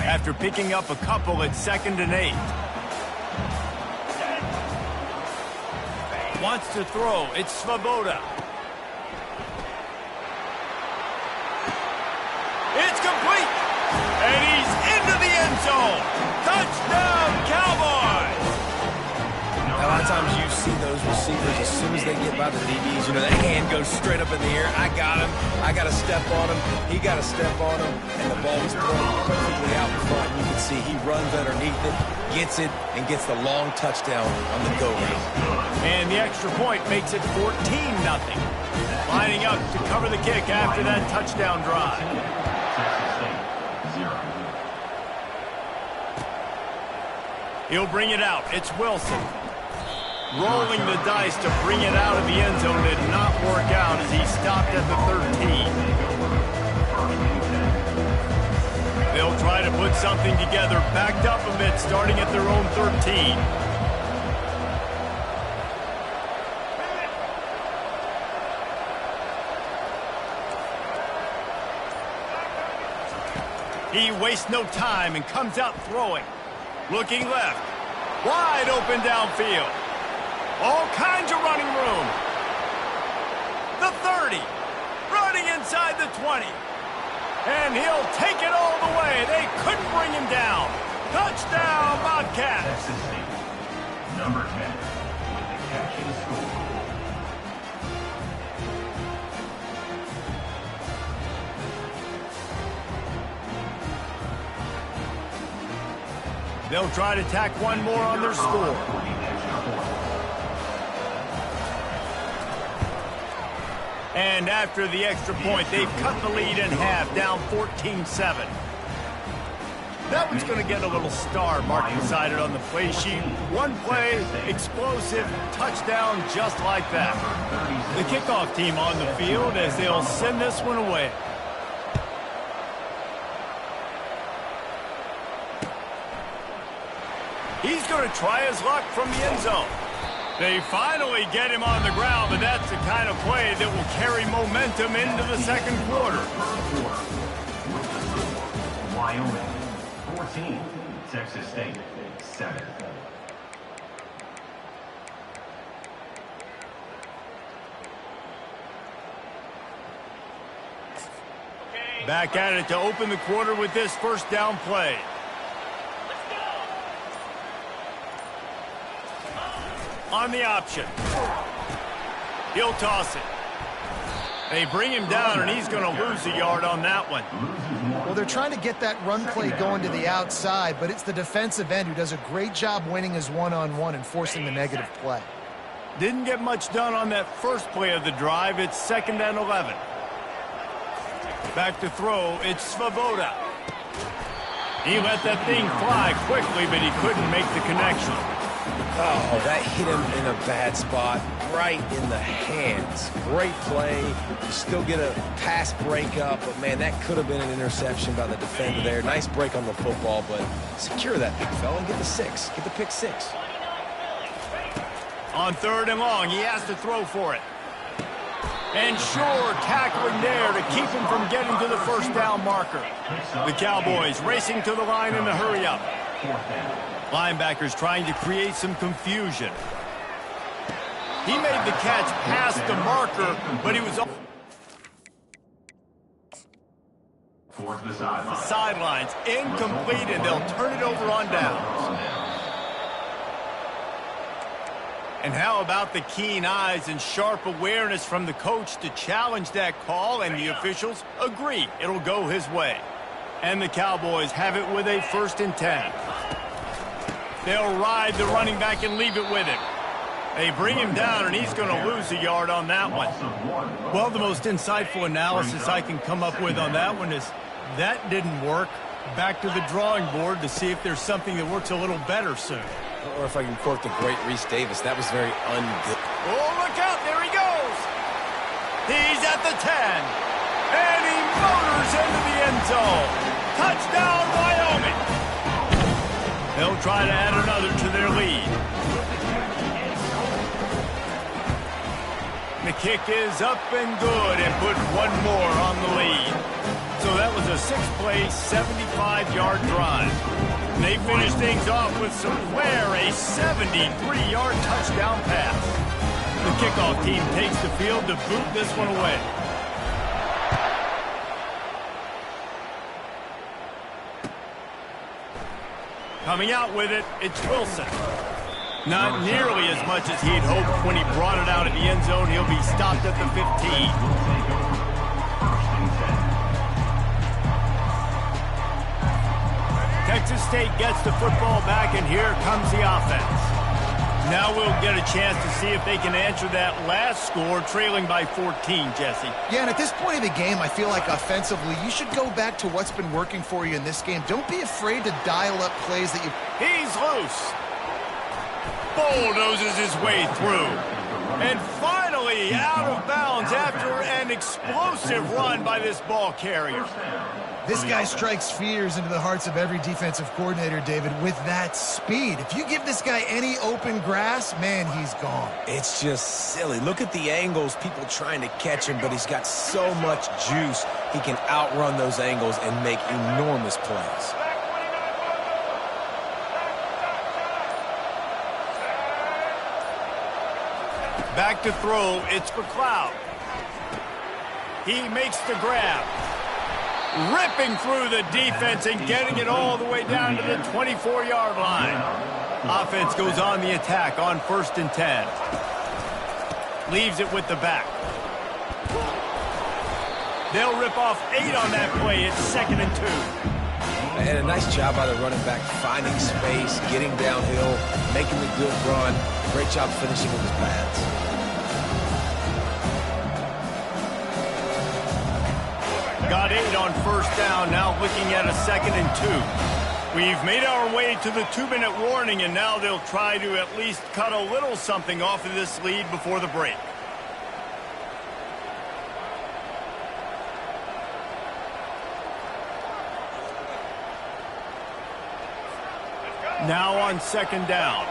After picking up a couple at 2nd and 8. Wants to throw. It's Svoboda. It's complete. And he's into the end zone. Touchdown, Cowboys. A lot of times you see those receivers, as soon as they get by the DBs, you know, that hand goes straight up in the air. I got him. I got to step on him. He got to step on him. And the ball is thrown perfectly out in front. You can see he runs underneath it, gets it, and gets the long touchdown on the go route. And the extra point makes it 14-0. Lining up to cover the kick after that touchdown drive. He'll bring it out. It's Wilson. Rolling the dice to bring it out of the end zone did not work out as he stopped at the 13. They'll try to put something together, backed up a bit, starting at their own 13. He wastes no time and comes out throwing. Looking left. Wide open downfield. All kinds of running room. The 30. Running inside the 20. And he'll take it all the way. They couldn't bring him down. Touchdown, Bobcats. Texas State, number 10, with the catch and score. They'll try to tack one more on their score. And after the extra point, they've cut the lead in half, down 14-7. That one's going to get a little star mark decided on the play sheet. One play, explosive, touchdown just like that. The kickoff team on the field as they'll send this one away. He's going to try his luck from the end zone. They finally get him on the ground, but that's the kind of play that will carry momentum into the second quarter. Wyoming, 14. Texas State, 7. Back at it to open the quarter with this first down play. On the option. He'll toss it. They bring him down, and he's going to lose a yard on that one. Well, they're trying to get that run play going to the outside, but it's the defensive end who does a great job winning his one-on-one and forcing the negative play. Didn't get much done on that first play of the drive. It's 2nd and 11. Back to throw. It's Svoboda. He let that thing fly quickly, but he couldn't make the connection. Oh, that hit him in a bad spot, right in the hands. Great play. You still get a pass breakup, but, man, that could have been an interception by the defender there. Nice break on the football, but secure that big fella and get the 6. Get the pick 6. On 3rd and long, he has to throw for it. And sure, tackling there to keep him from getting to the first down marker. The Cowboys racing to the line in a hurry-up. Linebackers trying to create some confusion. He made the catch past the marker, but he was Towards the sideline. sidelines, incomplete, and they'll turn it over on downs. And how about the keen eyes and sharp awareness from the coach to challenge that call, and the officials agree it'll go his way. And the Cowboys have it with a 1st and 10. They'll ride the running back and leave it with him. They bring him down, and he's going to lose a yard on that one. Well, the most insightful analysis I can come up with on that one is that didn't work. Back to the drawing board to see if there's something that works a little better soon. Or if I can quote the great Reese Davis, that was very ungood. Oh, look out. There he goes. He's at the 10. And he motors into the end zone. Touchdown, Wyoming. They'll try to add another to their lead. The kick is up and good and put one more on the lead. So that was a 6-play, 75-yard drive. They finish things off with some flair, a 73-yard touchdown pass. The kickoff team takes the field to boot this one away. Coming out with it, it's Wilson. Not nearly as much as he'd hoped when he brought it out of the end zone. He'll be stopped at the 15. Texas State gets the football back, and here comes the offense. Now we'll get a chance to see if they can answer that last score, trailing by 14, Jesse. Yeah, and at this point of the game, I feel like offensively, you should go back to what's been working for you in this game. Don't be afraid to dial up plays that you... He's loose. bulldozes his way through. And finally out of bounds after an explosive run by this ball carrier. This guy strikes fears into the hearts of every defensive coordinator, David, with that speed. If you give this guy any open grass, man, he's gone. It's just silly. Look at the angles, people trying to catch him, but he's got so much juice. He can outrun those angles and make enormous plays. Back to throw, it's for Cloud. He makes the grab. Ripping through the defense and getting it all the way down to the 24-yard line. Offense goes on the attack on 1st and 10. Leaves it with the back. They'll rip off 8 on that play. It's 2nd and 2. And a nice job by the running back, finding space, getting downhill, making the good run. Great job finishing with his pads. Got 8 on 1st down, now looking at a 2nd and 2. We've made our way to the 2-minute warning, and now they'll try to at least cut a little something off of this lead before the break. Now on 2nd down.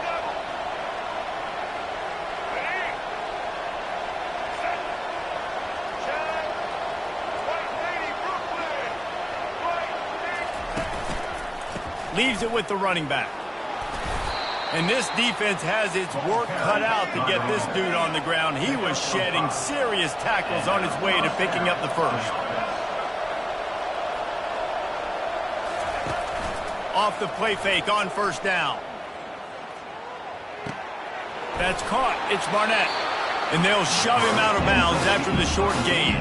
Leaves it with the running back. And this defense has its work cut out to get this dude on the ground. He was shedding serious tackles on his way to picking up the first. Off the play fake on 1st down. That's caught. It's Barnett. And they'll shove him out of bounds after the short gain.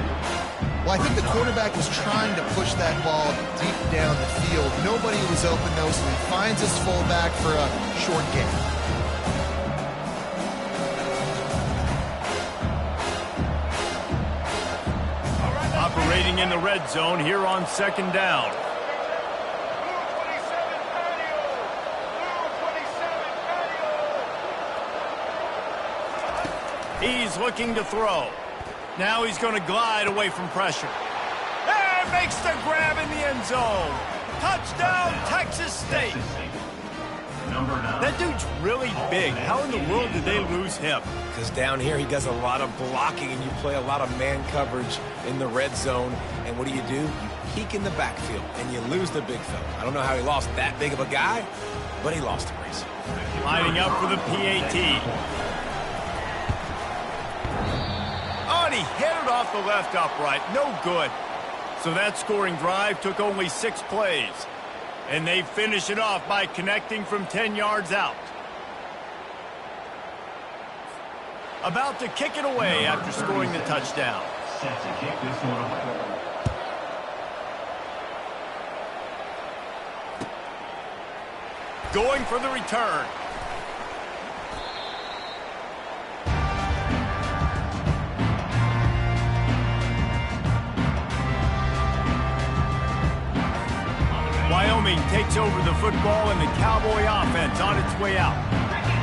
Well, I think the quarterback was trying to push that ball deep down the field. Nobody was open, though, so he finds his fullback for a short gain. Operating in the red zone here on 2nd down. He's looking to throw. Now he's going to glide away from pressure. And makes the grab in the end zone. Touchdown, Texas State. That dude's really big. How in the world did they lose him? Because down here he does a lot of blocking, and you play a lot of man coverage in the red zone. And what do? You peek in the backfield, and you lose the big fella. I don't know how he lost that big of a guy, but he lost a race. Lining up for the PAT. He hit it off the left upright. No good. So that scoring drive took only 6 plays. And they finish it off by connecting from 10 yards out. About to kick it away after scoring the touchdown. Set to kick this one away. Going for the return. Wyoming takes over the football and the Cowboy offense on its way out.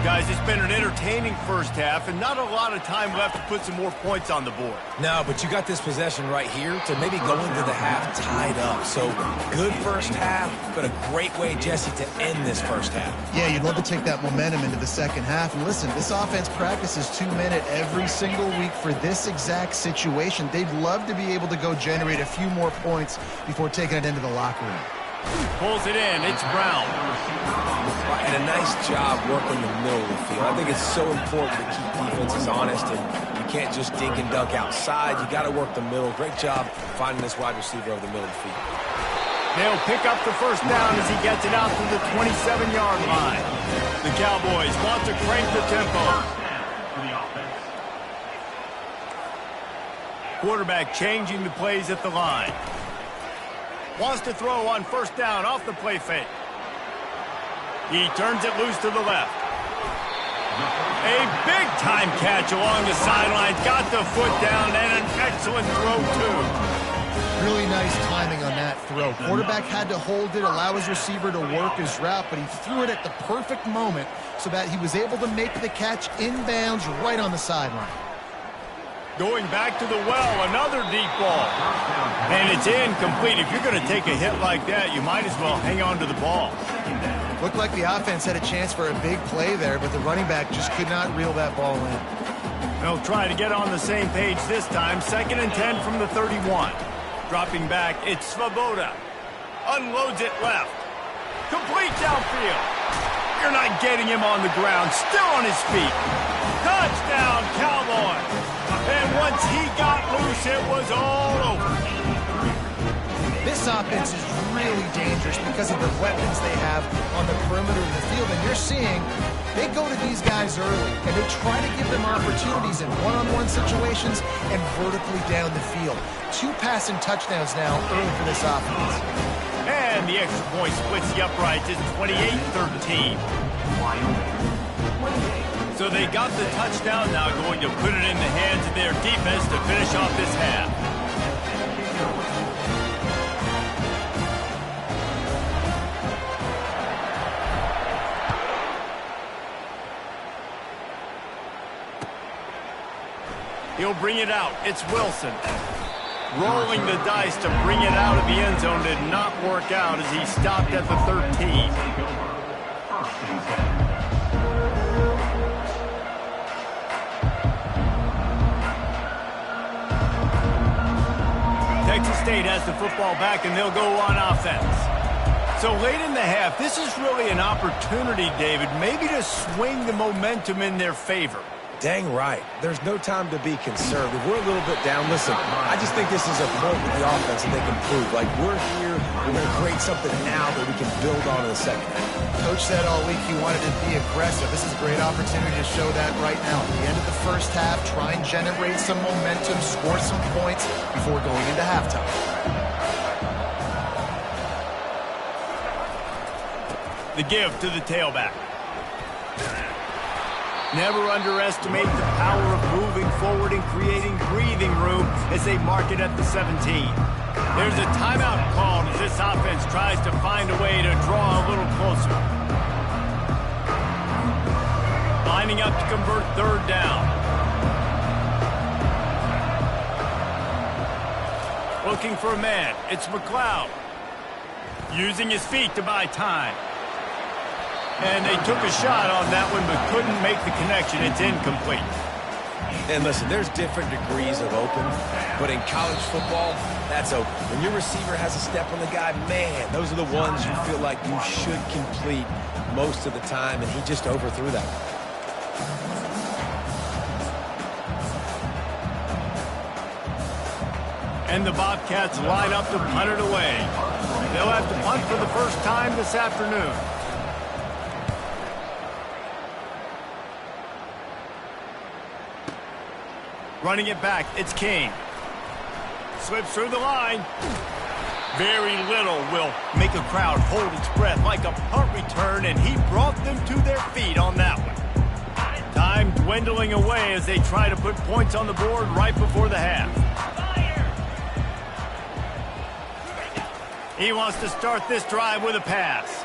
Guys, it's been an entertaining first half and not a lot of time left to put some more points on the board. No, but you got this possession right here to maybe go into the half tied up. So good first half, but a great way, Jesse, to end this first half. Yeah, you'd love to take that momentum into the second half. And listen, this offense practices 2-minute every single week for this exact situation. They'd love to be able to go generate a few more points before taking it into the locker room. Pulls it in. It's Brown. And a nice job working the middle of the field. I think it's so important to keep defenses honest, and you can't just dink and dunk outside. You got to work the middle. Great job finding this wide receiver over the middle of the field. They'll pick up the first down as he gets it out to the 27-yard line. The Cowboys want to crank the tempo. Quarterback changing the plays at the line. Wants to throw on first down off the play fake. He turns it loose to the left. A big-time catch along the sidelines. Got the foot down and an excellent throw, too. Really nice timing on that throw. Quarterback had to hold it, allow his receiver to work his route, but he threw it at the perfect moment so that he was able to make the catch inbounds right on the sideline. Going back to the well, another deep ball. And it's incomplete. If you're going to take a hit like that, you might as well hang on to the ball. Looked like the offense had a chance for a big play there, but the running back just could not reel that ball in. They'll try to get on the same page this time. 2nd and 10 from the 31. Dropping back, it's Svoboda. Unloads it left. Complete downfield. You're not getting him on the ground. Still on his feet. Touchdown, Cowboys. And once he got loose, it was all over. This offense is really dangerous because of the weapons they have on the perimeter of the field. And you're seeing they go to these guys early, and they try to give them opportunities in one-on-one situations and vertically down the field. 2 passing touchdowns now early for this offense. And the extra point splits the uprights. It's 28-13. So they got the touchdown, now going to put it in the hands of their defense to finish off this half. He'll bring it out. It's Wilson. Rolling the dice to bring it out of the end zone did not work out as he stopped at the 13. Texas State has the football back, and they'll go on offense. So late in the half, this is really an opportunity, David, maybe to swing the momentum in their favor. Dang right. There's no time to be conservative. We're a little bit down. Listen, I just think this is a point with the offense that they can prove. Like, we're here, we're going to create something now that we can build on in the second half. Coach said all week he wanted to be aggressive. This is a great opportunity to show that right now. At the end of the first half, try and generate some momentum, score some points before going into halftime. The give to the tailback. Never underestimate the power of moving forward and creating breathing room as they mark it at the 17. There's a timeout called as this offense tries to find a way to draw a little closer. Lining up to convert 3rd down. Looking for a man. It's McLeod. Using his feet to buy time. And they took a shot on that one but couldn't make the connection. It's incomplete. And listen, there's different degrees of open, but in college football, that's open. When your receiver has a step on the guy, man, those are the ones you feel like you should complete most of the time, and he just overthrew that. And the Bobcats line up to punt it away. They'll have to punt for the first time this afternoon. Running it back, it's King. Slips through the line. Very little will make a crowd hold its breath like a punt return, and he brought them to their feet on that one. Time dwindling away as they try to put points on the board right before the half. He wants to start this drive with a pass.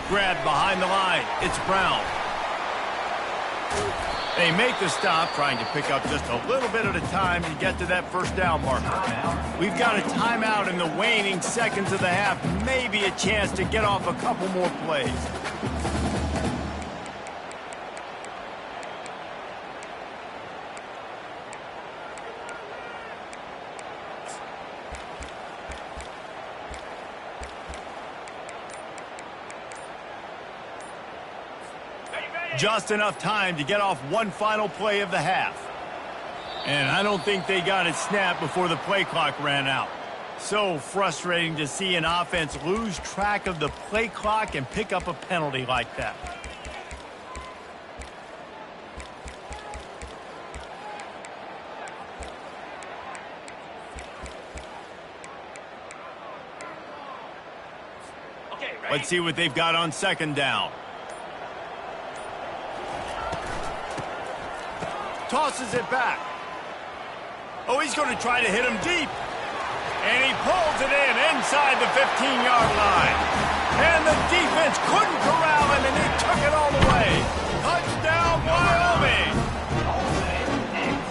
Grabbed behind the line, it's Brown. They make the stop, trying to pick up just a little bit at a time and get to that 1st down marker. We've got a timeout in the waning seconds of the half. Maybe a chance to get off a couple more plays. Just enough time to get off one final play of the half. And I don't think they got it snapped before the play clock ran out. So frustrating to see an offense lose track of the play clock and pick up a penalty like that. Let's see what they've got on 2nd down. Tosses it back. Oh, he's going to try to hit him deep. And he pulls it in inside the 15-yard line. And the defense couldn't corral him, and he took it all the way. Touchdown, Wyoming!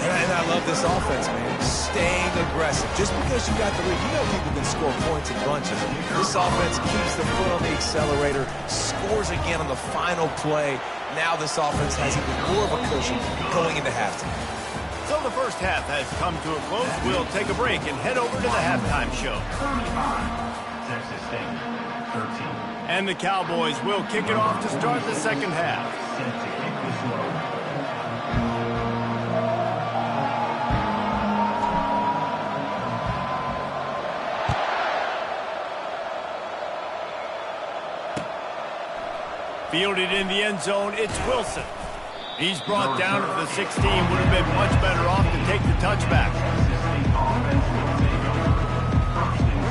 And I love this offense, man. Staying aggressive. Just because you got the lead, you know people can score points in bunches. This offense keeps the foot on the accelerator, scores again on the final play. Now this offense has even more of a cushion going into halftime. So the first half has come to a close. We'll take a break and head over to the halftime show. 35, Texas State, 13. And the Cowboys will kick it off to start the second half. Set to kick this one over. Fielded in the end zone, it's Wilson. He's brought down at the 16. Would have been much better off to take the touchback. Texas State offense will take over. First and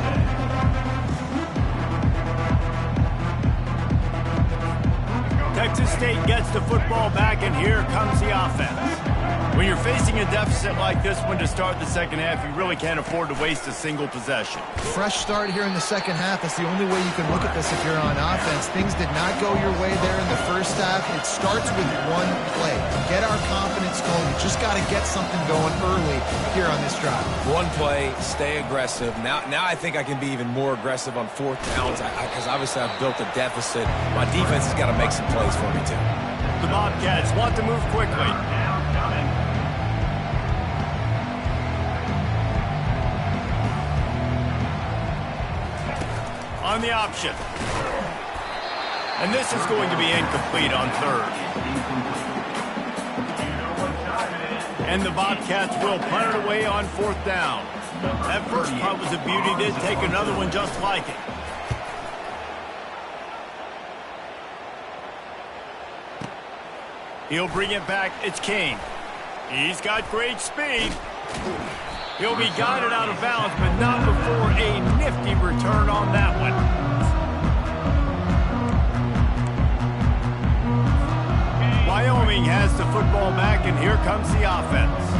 10. Texas State gets the football back, and here comes the offense. When you're facing a deficit like this one to start the second half, you really can't afford to waste a single possession. Fresh start here in the second half. That's the only way you can look at this if you're on offense. Things did not go your way there in the first half. It starts with one play. To get our confidence going, you just got to get something going early here on this drive. One play, stay aggressive. Now I think I can be even more aggressive on fourth downs because obviously I've built a deficit. My defense has got to make some plays for me too. The Bobcats want to move quickly. On the option. And this is going to be incomplete on third. And the Bobcats will punt it away on fourth down. That first punt was a beauty. Did take another one just like it. He'll bring it back. It's Kane. He's got great speed. He'll be guided out of bounds, but not before a nifty return on that one. Wyoming has the football back, and here comes the offense.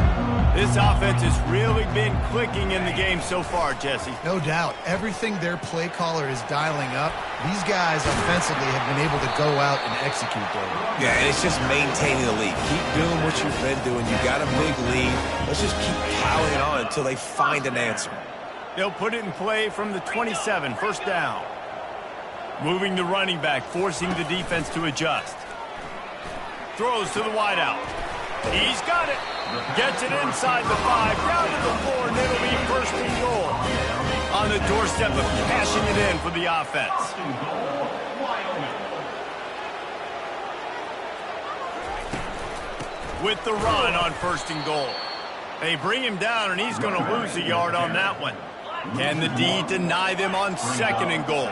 This offense has really been clicking in the game so far, Jesse. No doubt. Everything their play caller is dialing up, these guys offensively have been able to go out and execute there. Yeah, and it's just maintaining the lead. Keep doing what you've been doing. You got a big lead. Let's just keep piling it on until they find an answer. They'll put it in play from the 27, first down. Moving the running back, forcing the defense to adjust. Throws to the wideout. He's got it. Gets it inside the 5, down to the 4, and it'll be first and goal. On the doorstep of cashing it in for the offense. With the run on first and goal. They bring him down, and he's going to lose a yard on that one. Can the D deny them on second and goal?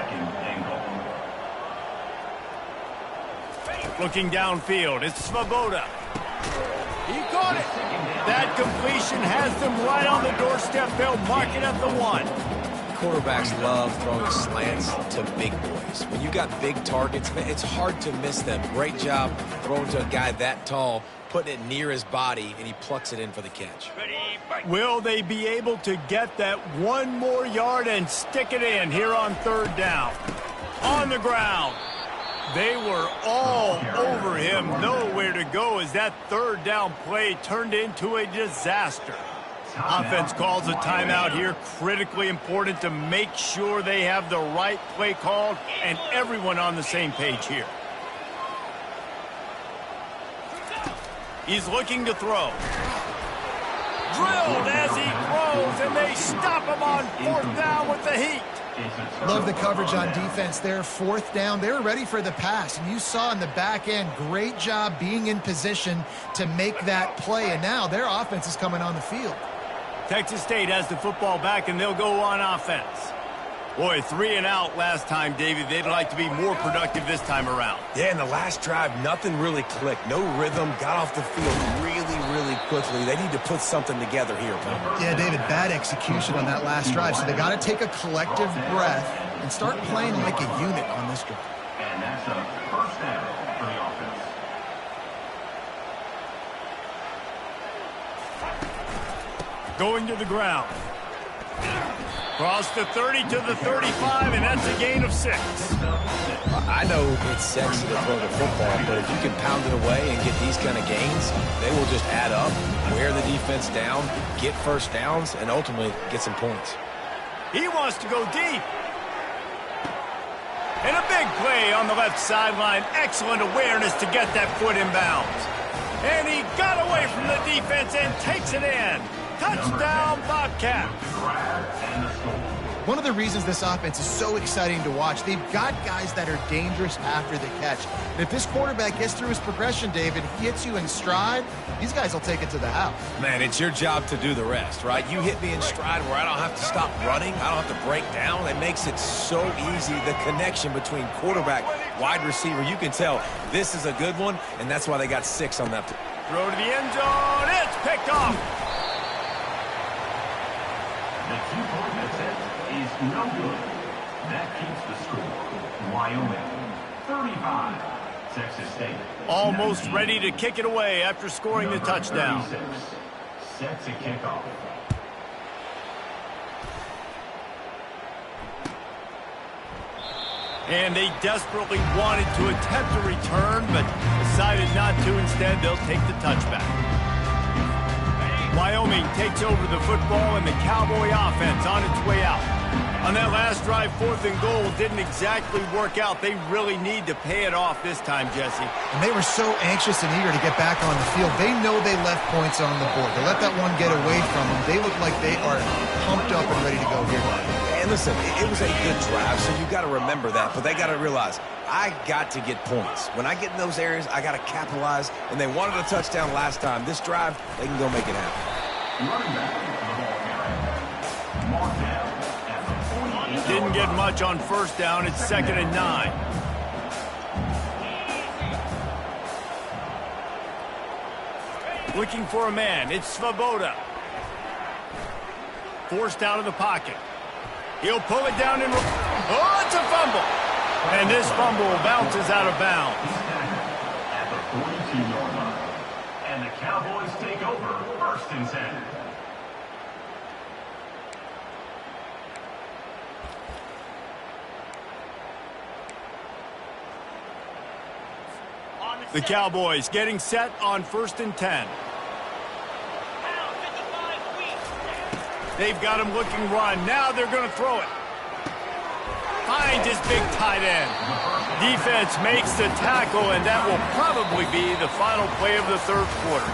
Looking downfield, it's Svoboda. He caught it. That completion has them right on the doorstep. They'll mark it at the 1. Quarterbacks love throwing slants to big boys. When you got big targets, man, it's hard to miss them. Great job throwing to a guy that tall, putting it near his body, and he plucks it in for the catch. Will they be able to get that one more yard and stick it in here on third down? On the ground. They were all over him, nowhere to go as that third down play turned into a disaster. Offense calls a timeout here, critically important to make sure they have the right play called and everyone on the same page here. He's looking to throw. Drilled as he throws, and they stop him on fourth down with the heat. Love the coverage on defense there. Fourth down, they were ready for the pass. And you saw in the back end, great job being in position to make that play. And now their offense is coming on the field. Texas State has the football back, and they'll go on offense. Boy, 3 and out last time, David. They'd like to be more productive this time around. Yeah, in the last drive, nothing really clicked. No rhythm, got off the field really, really quickly. They need to put something together here, man. Yeah, David, bad execution on that last drive. So they got to take a collective breath and start playing like a unit on this drive. And that's a first down for the offense. Going to the ground. Cross the 30 to the 35, and that's a gain of 6. I know it's sexy to throw the football, but if you can pound it away and get these kind of gains, they will just add up, wear the defense down, get first downs, and ultimately get some points. He wants to go deep. And a big play on the left sideline. Excellent awareness to get that foot in bounds. And he got away from the defense and takes it in. Touchdown, Bobcats. One of the reasons this offense is so exciting to watch, they've got guys that are dangerous after the catch. And if this quarterback gets through his progression, David, he hits you in stride, these guys will take it to the house. Man, it's your job to do the rest, right? You hit me in stride where I don't have to stop running. I don't have to break down. It makes it so easy, the connection between quarterback, wide receiver. You can tell this is a good one, and that's why they got 6 on that. Throw to the end zone. It's picked off. The 2-point attempt is no good. That keeps the score. Wyoming, 35. Texas State. Almost 19. ready to kick it away after scoring the touchdown. 36. Set to kick off. And they desperately wanted to attempt a return, but decided not to. Instead, they'll take the touchback. Wyoming takes over the football, and the Cowboy offense on its way out. On that last drive, 4th and goal didn't exactly work out. They really need to pay it off this time, Jesse. And they were so anxious and eager to get back on the field. They know they left points on the board. They let that one get away from them. They look like they are pumped up and ready to go here. And listen, it was a good drive, so you got to remember that. But they got to realize, I got to get points. When I get in those areas, I got to capitalize. And they wanted a touchdown last time. This drive, they can go make it happen. Running back to the ball carrier. Mark down at the 48. Didn't get much on first down. It's 2nd and 9. Looking for a man. It's Svoboda. Forced out of the pocket. He'll pull it down and... Oh, it's a fumble. And this fumble bounces out of bounds. At the 42-yard line. And the Cowboys take over 1st and 10. The Cowboys getting set on 1st and 10. They've got him looking run. Now they're going to throw it. Finds his big tight end. Defense makes the tackle, and that will probably be the final play of the 3rd quarter.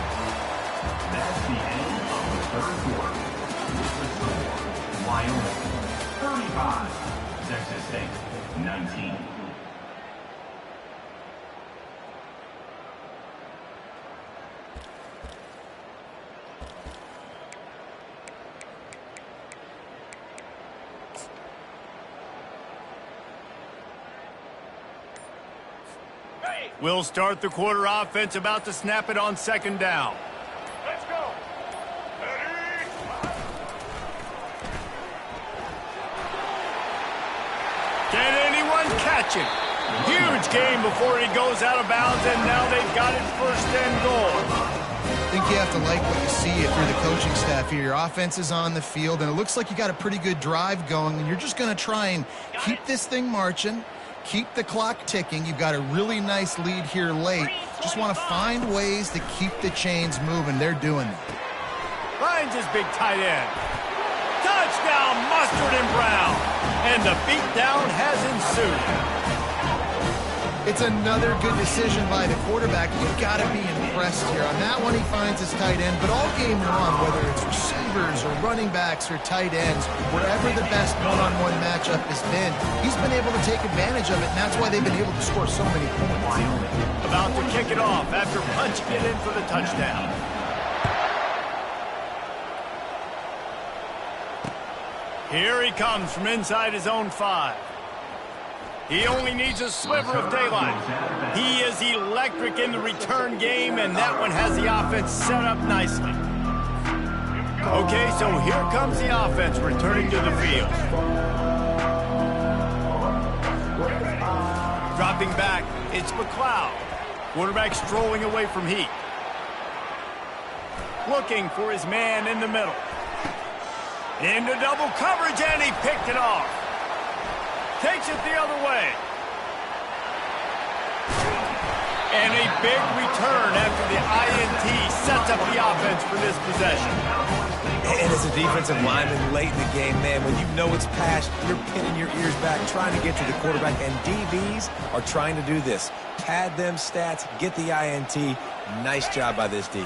That's the end of the 3rd quarter. The score, Wyoming, 35. Texas State, 19. We'll start the quarter offense, about to snap it on 2nd down. Let's go. Ready? Can anyone catch him? Huge game before he goes out of bounds, and now they've got it 1st and goal. I think you have to like what you see if you're the coaching staff here. Your offense is on the field, and it looks like you got a pretty good drive going, and you're just going to try and keep this thing marching. Keep the clock ticking. You've got a really nice lead here late. Just want to find ways to keep the chains moving. They're doing it. Finds his big tight end. Touchdown, Mustard and Brown. And the beatdown has ensued. It's another good decision by the quarterback. You've got to be impressed here. On that one, he finds his tight end. But all game long, whether it's receivers or running backs or tight ends, wherever the best one-on-one matchup has been, he's been able to take advantage of it, and that's why they've been able to score so many points. About to kick it off after punching it in for the touchdown. Here he comes from inside his own 5. He only needs a sliver of daylight. He is electric in the return game, and that one has the offense set up nicely. Okay, so here comes the offense returning to the field. Dropping back, it's McLeod. Quarterback strolling away from Heat. Looking for his man in the middle. Into double coverage, and he picked it off. Takes it the other way. And a big return after the INT sets up the offense for this possession. And as a defensive lineman late in the game, man, when you know it's past, you're pinning your ears back, trying to get to the quarterback, and DBs are trying to do this. Pad them stats, get the INT. Nice job by this D.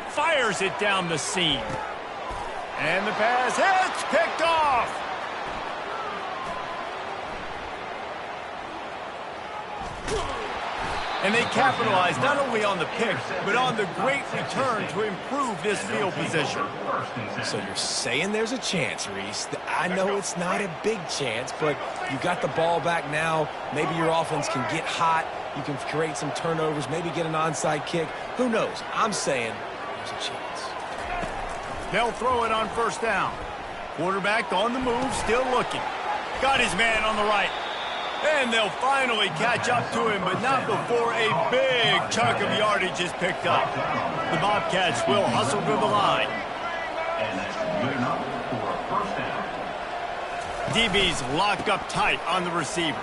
Fires it down the seam. And the pass hits, picked off. And they capitalized not only on the pick, but on the great return to improve this field position. So you're saying there's a chance, Reese. I know it's not a big chance, but you got the ball back now. Maybe your offense can get hot. You can create some turnovers, maybe get an onside kick. Who knows? I'm saying there's a chance. They'll throw it on first down. Quarterback on the move, still looking. Got his man on the right. And they'll finally catch up to him, but not before a big chunk of yardage is picked up. The Bobcats will hustle to the line. And that's good enough for a first down. DB's locked up tight on the receivers.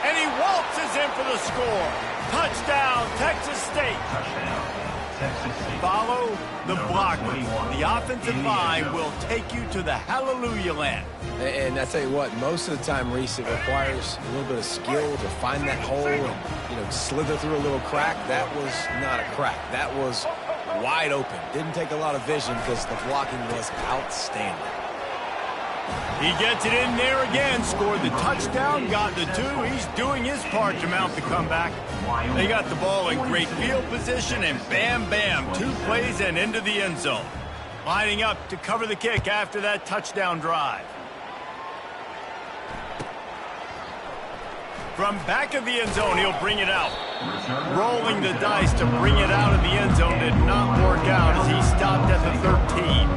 And he waltzes in for the score. Touchdown, Texas State. Touchdown, Texas State. Follow the blockers. The offensive line will take you to the hallelujah land. And I tell you what, most of the time, Reese, it requires a little bit of skill to find that hole and, slither through a little crack. That was not a crack. That was wide open. Didn't take a lot of vision because the blocking was outstanding. He gets it in there again, scored the touchdown, got the 2. He's doing his part to mount the comeback. They got the ball in great field position, and bam, bam, 2 plays and into the end zone. Lining up to cover the kick after that touchdown drive. From back of the end zone, he'll bring it out. Rolling the dice to bring it out of the end zone did not work out as he stopped at the 13.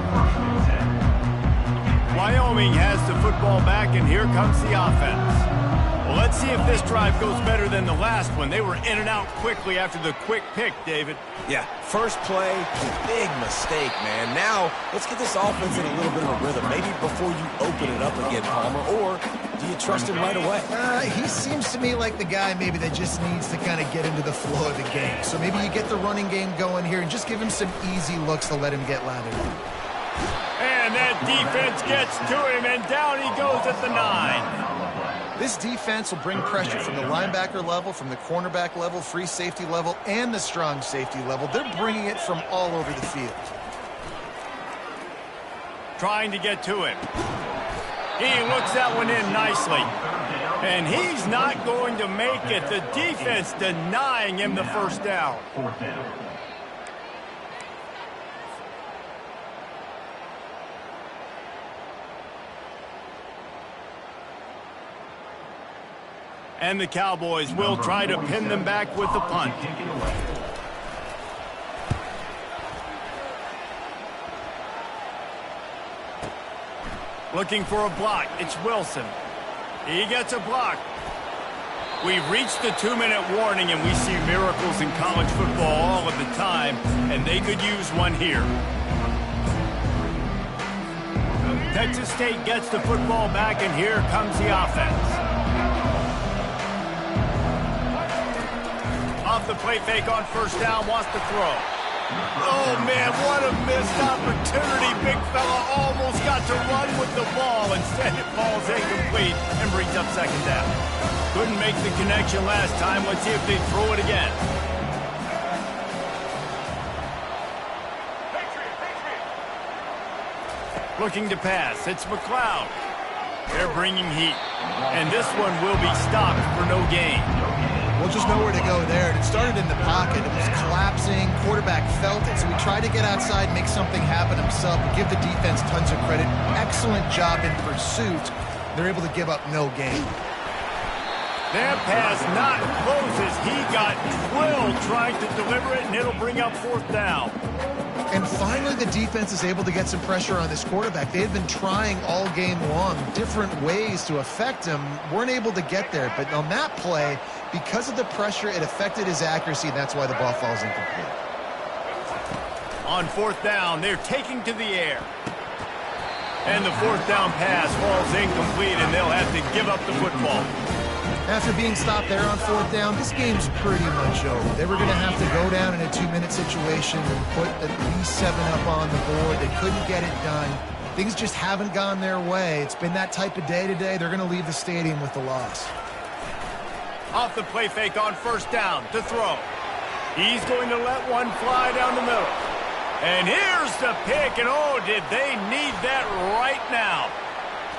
Wyoming has the football back, and here comes the offense. Well, let's see if this drive goes better than the last one. They were in and out quickly after the quick pick, David. Yeah, first play, big mistake, man. Now, let's get this offense in a little bit of a rhythm. Maybe before you open it up again, Palmer, or do you trust him right away? He seems to me like the guy maybe that just needs to kind of get into the flow of the game. So maybe you get the running game going here and just give him some easy looks to let him get lathered in. And that defense gets to him, and down he goes at the 9. This defense will bring pressure from the linebacker level, from the cornerback level, free safety level, and the strong safety level. They're bringing it from all over the field. Trying to get to him. He looks that one in nicely. And he's not going to make it. The defense denying him the first down. Fourth down. And the Cowboys will try to pin them back with the punt. Looking for a block. It's Wilson. He gets a block. We've reached the 2-minute warning, and we see miracles in college football all of the time, and they could use one here. Texas State gets the football back, and here comes the offense. Off the play fake on first down, wants to throw. Oh, man, what a missed opportunity. Big fella almost got to run with the ball. Instead, it falls incomplete and brings up second down. Couldn't make the connection last time. Let's see if they throw it again. Looking to pass. It's McLeod. They're bringing heat. And this one will be stopped for no gain. We'll just know where to go there. It started in the pocket. It was collapsing. Quarterback felt it, so he tried to get outside, make something happen himself, and give the defense tons of credit. Excellent job in pursuit. They're able to give up no gain. That pass not close as he got drilled trying to deliver it, and it'll bring up fourth down. And finally, the defense is able to get some pressure on this quarterback. They had been trying all game long different ways to affect him, weren't able to get there. But on that play, because of the pressure, it affected his accuracy, and that's why the ball falls incomplete. On fourth down, they're taking to the air. And the fourth down pass falls incomplete, and they'll have to give up the football. After being stopped there on fourth down, this game's pretty much over. They were going to have to go down in a 2-minute situation and put at least 7 up on the board. They couldn't get it done. Things just haven't gone their way. It's been that type of day today. They're going to leave the stadium with the loss. Off the play fake on first down to throw. He's going to let one fly down the middle. And here's the pick, and oh, did they need that right now.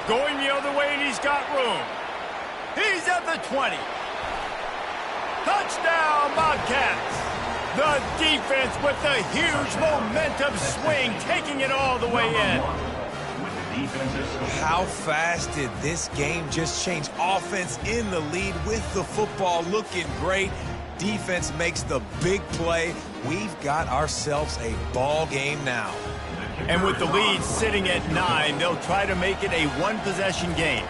Going the other way, and he's got room. He's at the 20. Touchdown, Bobcats. The defense with the huge momentum swing, taking it all the way in. How fast did this game just change? Offense in the lead with the football, looking great. Defense makes the big play. We've got ourselves a ball game now. And with the lead sitting at 9, they'll try to make it a one-possession game.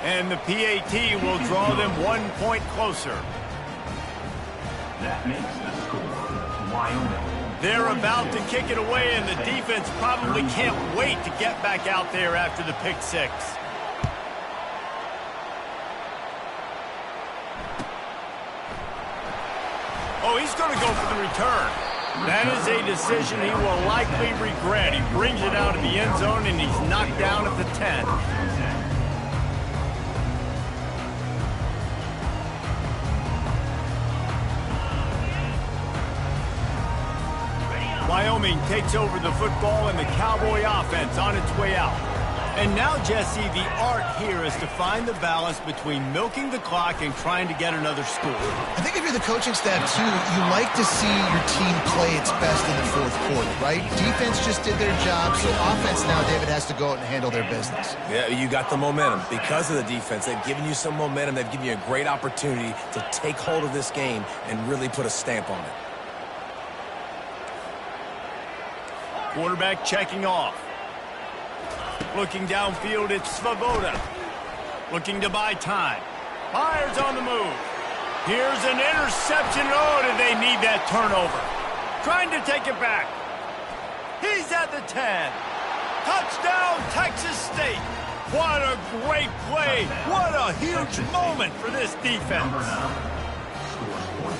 And the PAT will draw them 1 point closer. That makes the score Wyoming. They're about to kick it away, and the defense probably can't wait to get back out there after the pick six. Oh, he's going to go for the return. That is a decision he will likely regret. He brings it out of the end zone, and he's knocked down at the 10. Wyoming takes over the football, and the Cowboy offense on its way out. And now, Jesse, the art here is to find the balance between milking the clock and trying to get another score. I think if you're the coaching staff, too, you like to see your team play its best in the fourth quarter, right? Defense just did their job, so offense now, David, has to go out and handle their business. Yeah, you got the momentum. Because of the defense, they've given you some momentum. They've given you a great opportunity to take hold of this game and really put a stamp on it. Quarterback checking off. Looking downfield, it's Svoboda. Looking to buy time. Fires on the move. Here's an interception. Oh, did they need that turnover? Trying to take it back. He's at the 10. Touchdown, Texas State. What a great play. What a huge moment for this defense.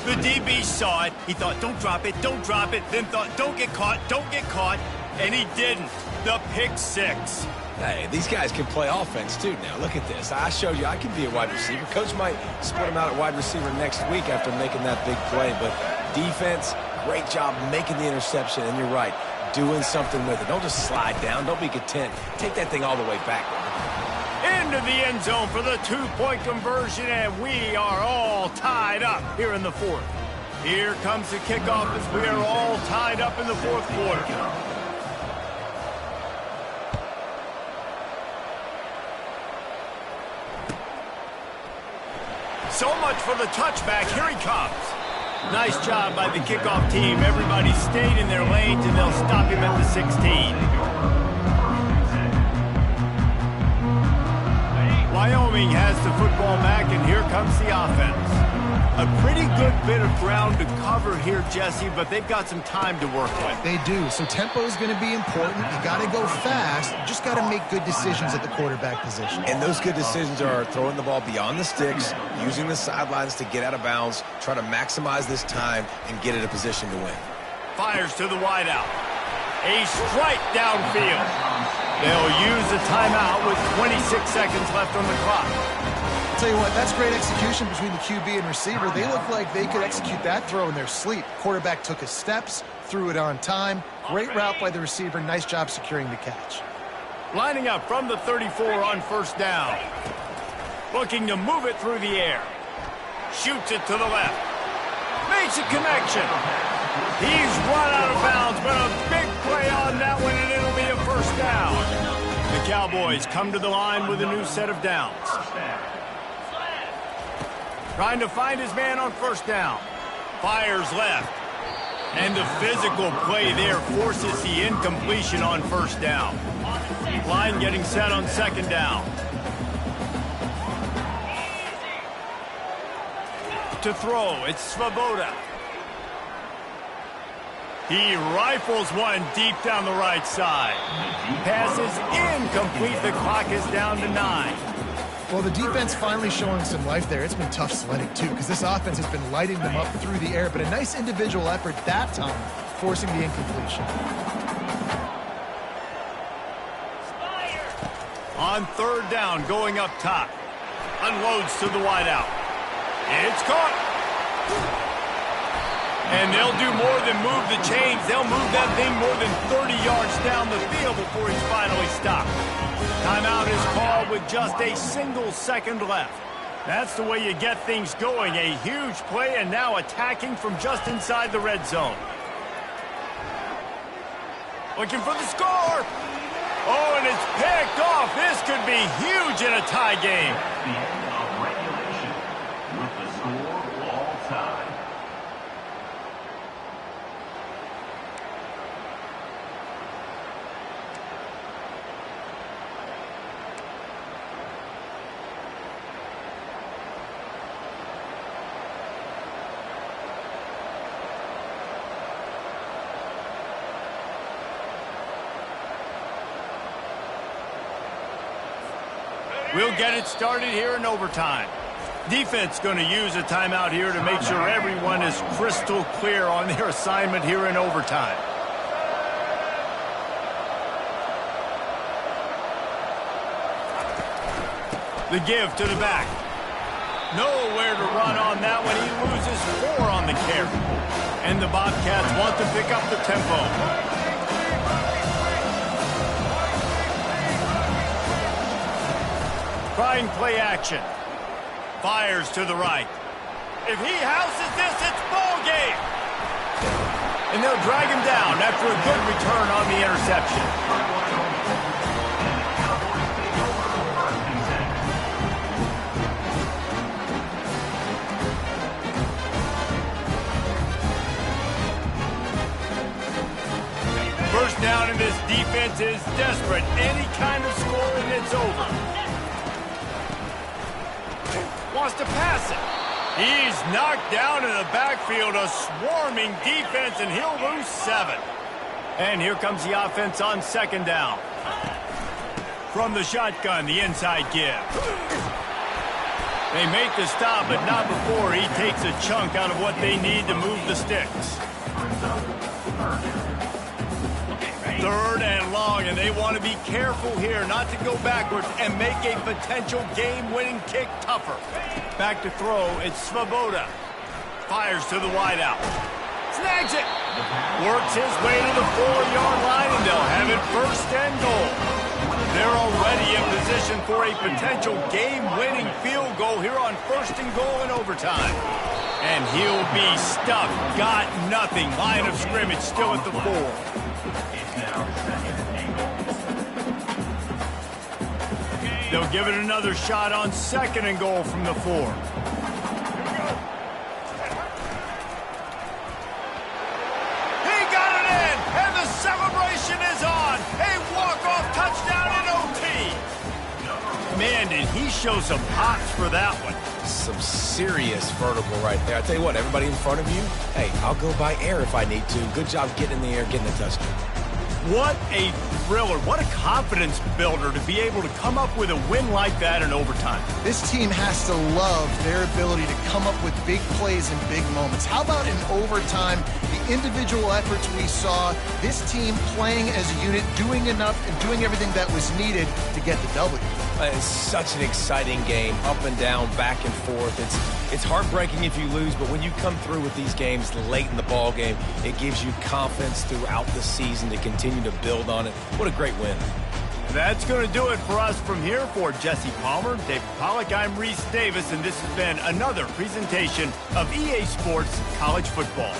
The DB saw it. He thought, don't drop it, then thought, don't get caught, and he didn't. The pick six. Hey, these guys can play offense, too, now. Look at this. I showed you I can be a wide receiver. Coach might split him out at wide receiver next week after making that big play, but defense, great job making the interception, and you're right, doing something with it. Don't just slide down. Don't be content. Take that thing all the way back. Into the end zone for the two-point conversion, and we are all tied up here in the fourth. Here comes the kickoff as we are all tied up in the fourth quarter. So much for the touchback. Here he comes. Nice job by the kickoff team. Everybody stayed in their lanes, and they'll stop him at the 16. Wyoming has the football back, and here comes the offense. A pretty good bit of ground to cover here, Jesse, but they've got some time to work with. They do, so tempo is going to be important. You got to go fast. You just got to make good decisions at the quarterback position. And those good decisions are throwing the ball beyond the sticks, using the sidelines to get out of bounds, try to maximize this time and get in a position to win. Fires to the wideout. A strike downfield. They'll use a timeout with 26 seconds left on the clock. I'll tell you what, that's great execution between the QB and receiver. They look like they could execute that throw in their sleep. Quarterback took his steps, threw it on time. Great route by the receiver. Nice job securing the catch. Lining up from the 34 on first down. Looking to move it through the air. Shoots it to the left. Makes a connection. He's run out of bounds, but a big play on that one, and it'll be a first down. The Cowboys come to the line with a new set of downs. Trying to find his man on first down. Fires left. And the physical play there forces the incompletion on first down. Line getting set on second down. To throw, it's Svoboda. He rifles one deep down the right side. Pass is incomplete. The clock is down to 9. Well, the defense finally showing some life there. It's been tough sledding, too, because this offense has been lighting them up through the air, but a nice individual effort that time, forcing the incompletion. On 3rd down, going up top. Unloads to the wideout. It's caught. And they'll do more than move the chains. They'll move that thing more than 30 yards down the field before he's finally stopped. Timeout is called with just a single second left. That's the way you get things going. A huge play and now attacking from just inside the red zone. Looking for the score. Oh, and it's picked off. This could be huge in a tie game. The end of regulation with the score all time. We'll get it started here in overtime. Defense going to use a timeout here to make sure everyone is crystal clear on their assignment here in overtime. The give to the back. Nowhere to run on that one. He loses 4 on the carry. And the Bobcats want to pick up the tempo. Trying play action. Fires to the right. If he houses this, it's ball game. And they'll drag him down after a good return on the interception. First down, and this defense is desperate. Any kind of scoring, it's over. Wants to pass it. He's knocked down in the backfield, a swarming defense, and he'll lose 7. And here comes the offense on 2nd down. From the shotgun, the inside give. They make the stop, but not before he takes a chunk out of what they need to move the sticks. 3rd and long, and they want to be careful here not to go backwards and make a potential game-winning kick tougher. Back to throw, it's Svoboda. Fires to the wideout. Snags it. Works his way to the 4-yard line, and they'll have it 1st and goal. They're already in position for a potential game-winning field goal here on 1st and goal in overtime. And he'll be stuck. Got nothing. Line of scrimmage still at the 4. They'll give it another shot on 2nd and goal from the 4. He got it in, and the celebration is on. A walk-off touchdown in OT. Man, did he show some hops for that one. Some serious vertical right there. I tell you what, everybody in front of you, hey, I'll go by air if I need to. Good job getting in the air, getting a touchdown. What a thriller. What a confidence builder to be able to come up with a win like that in overtime. This team has to love their ability to come up with big plays in big moments. How about in overtime, the individual efforts we saw, this team playing as a unit, doing enough and doing everything that was needed to get the W. It's such an exciting game, up and down, back and forth. It's heartbreaking if you lose, but when you come through with these games late in the ball game, it gives you confidence throughout the season to continue to build on it. What a great win. That's going to do it for us from here. For Jesse Palmer, David Pollack, I'm Reese Davis, and this has been another presentation of EA Sports College Football.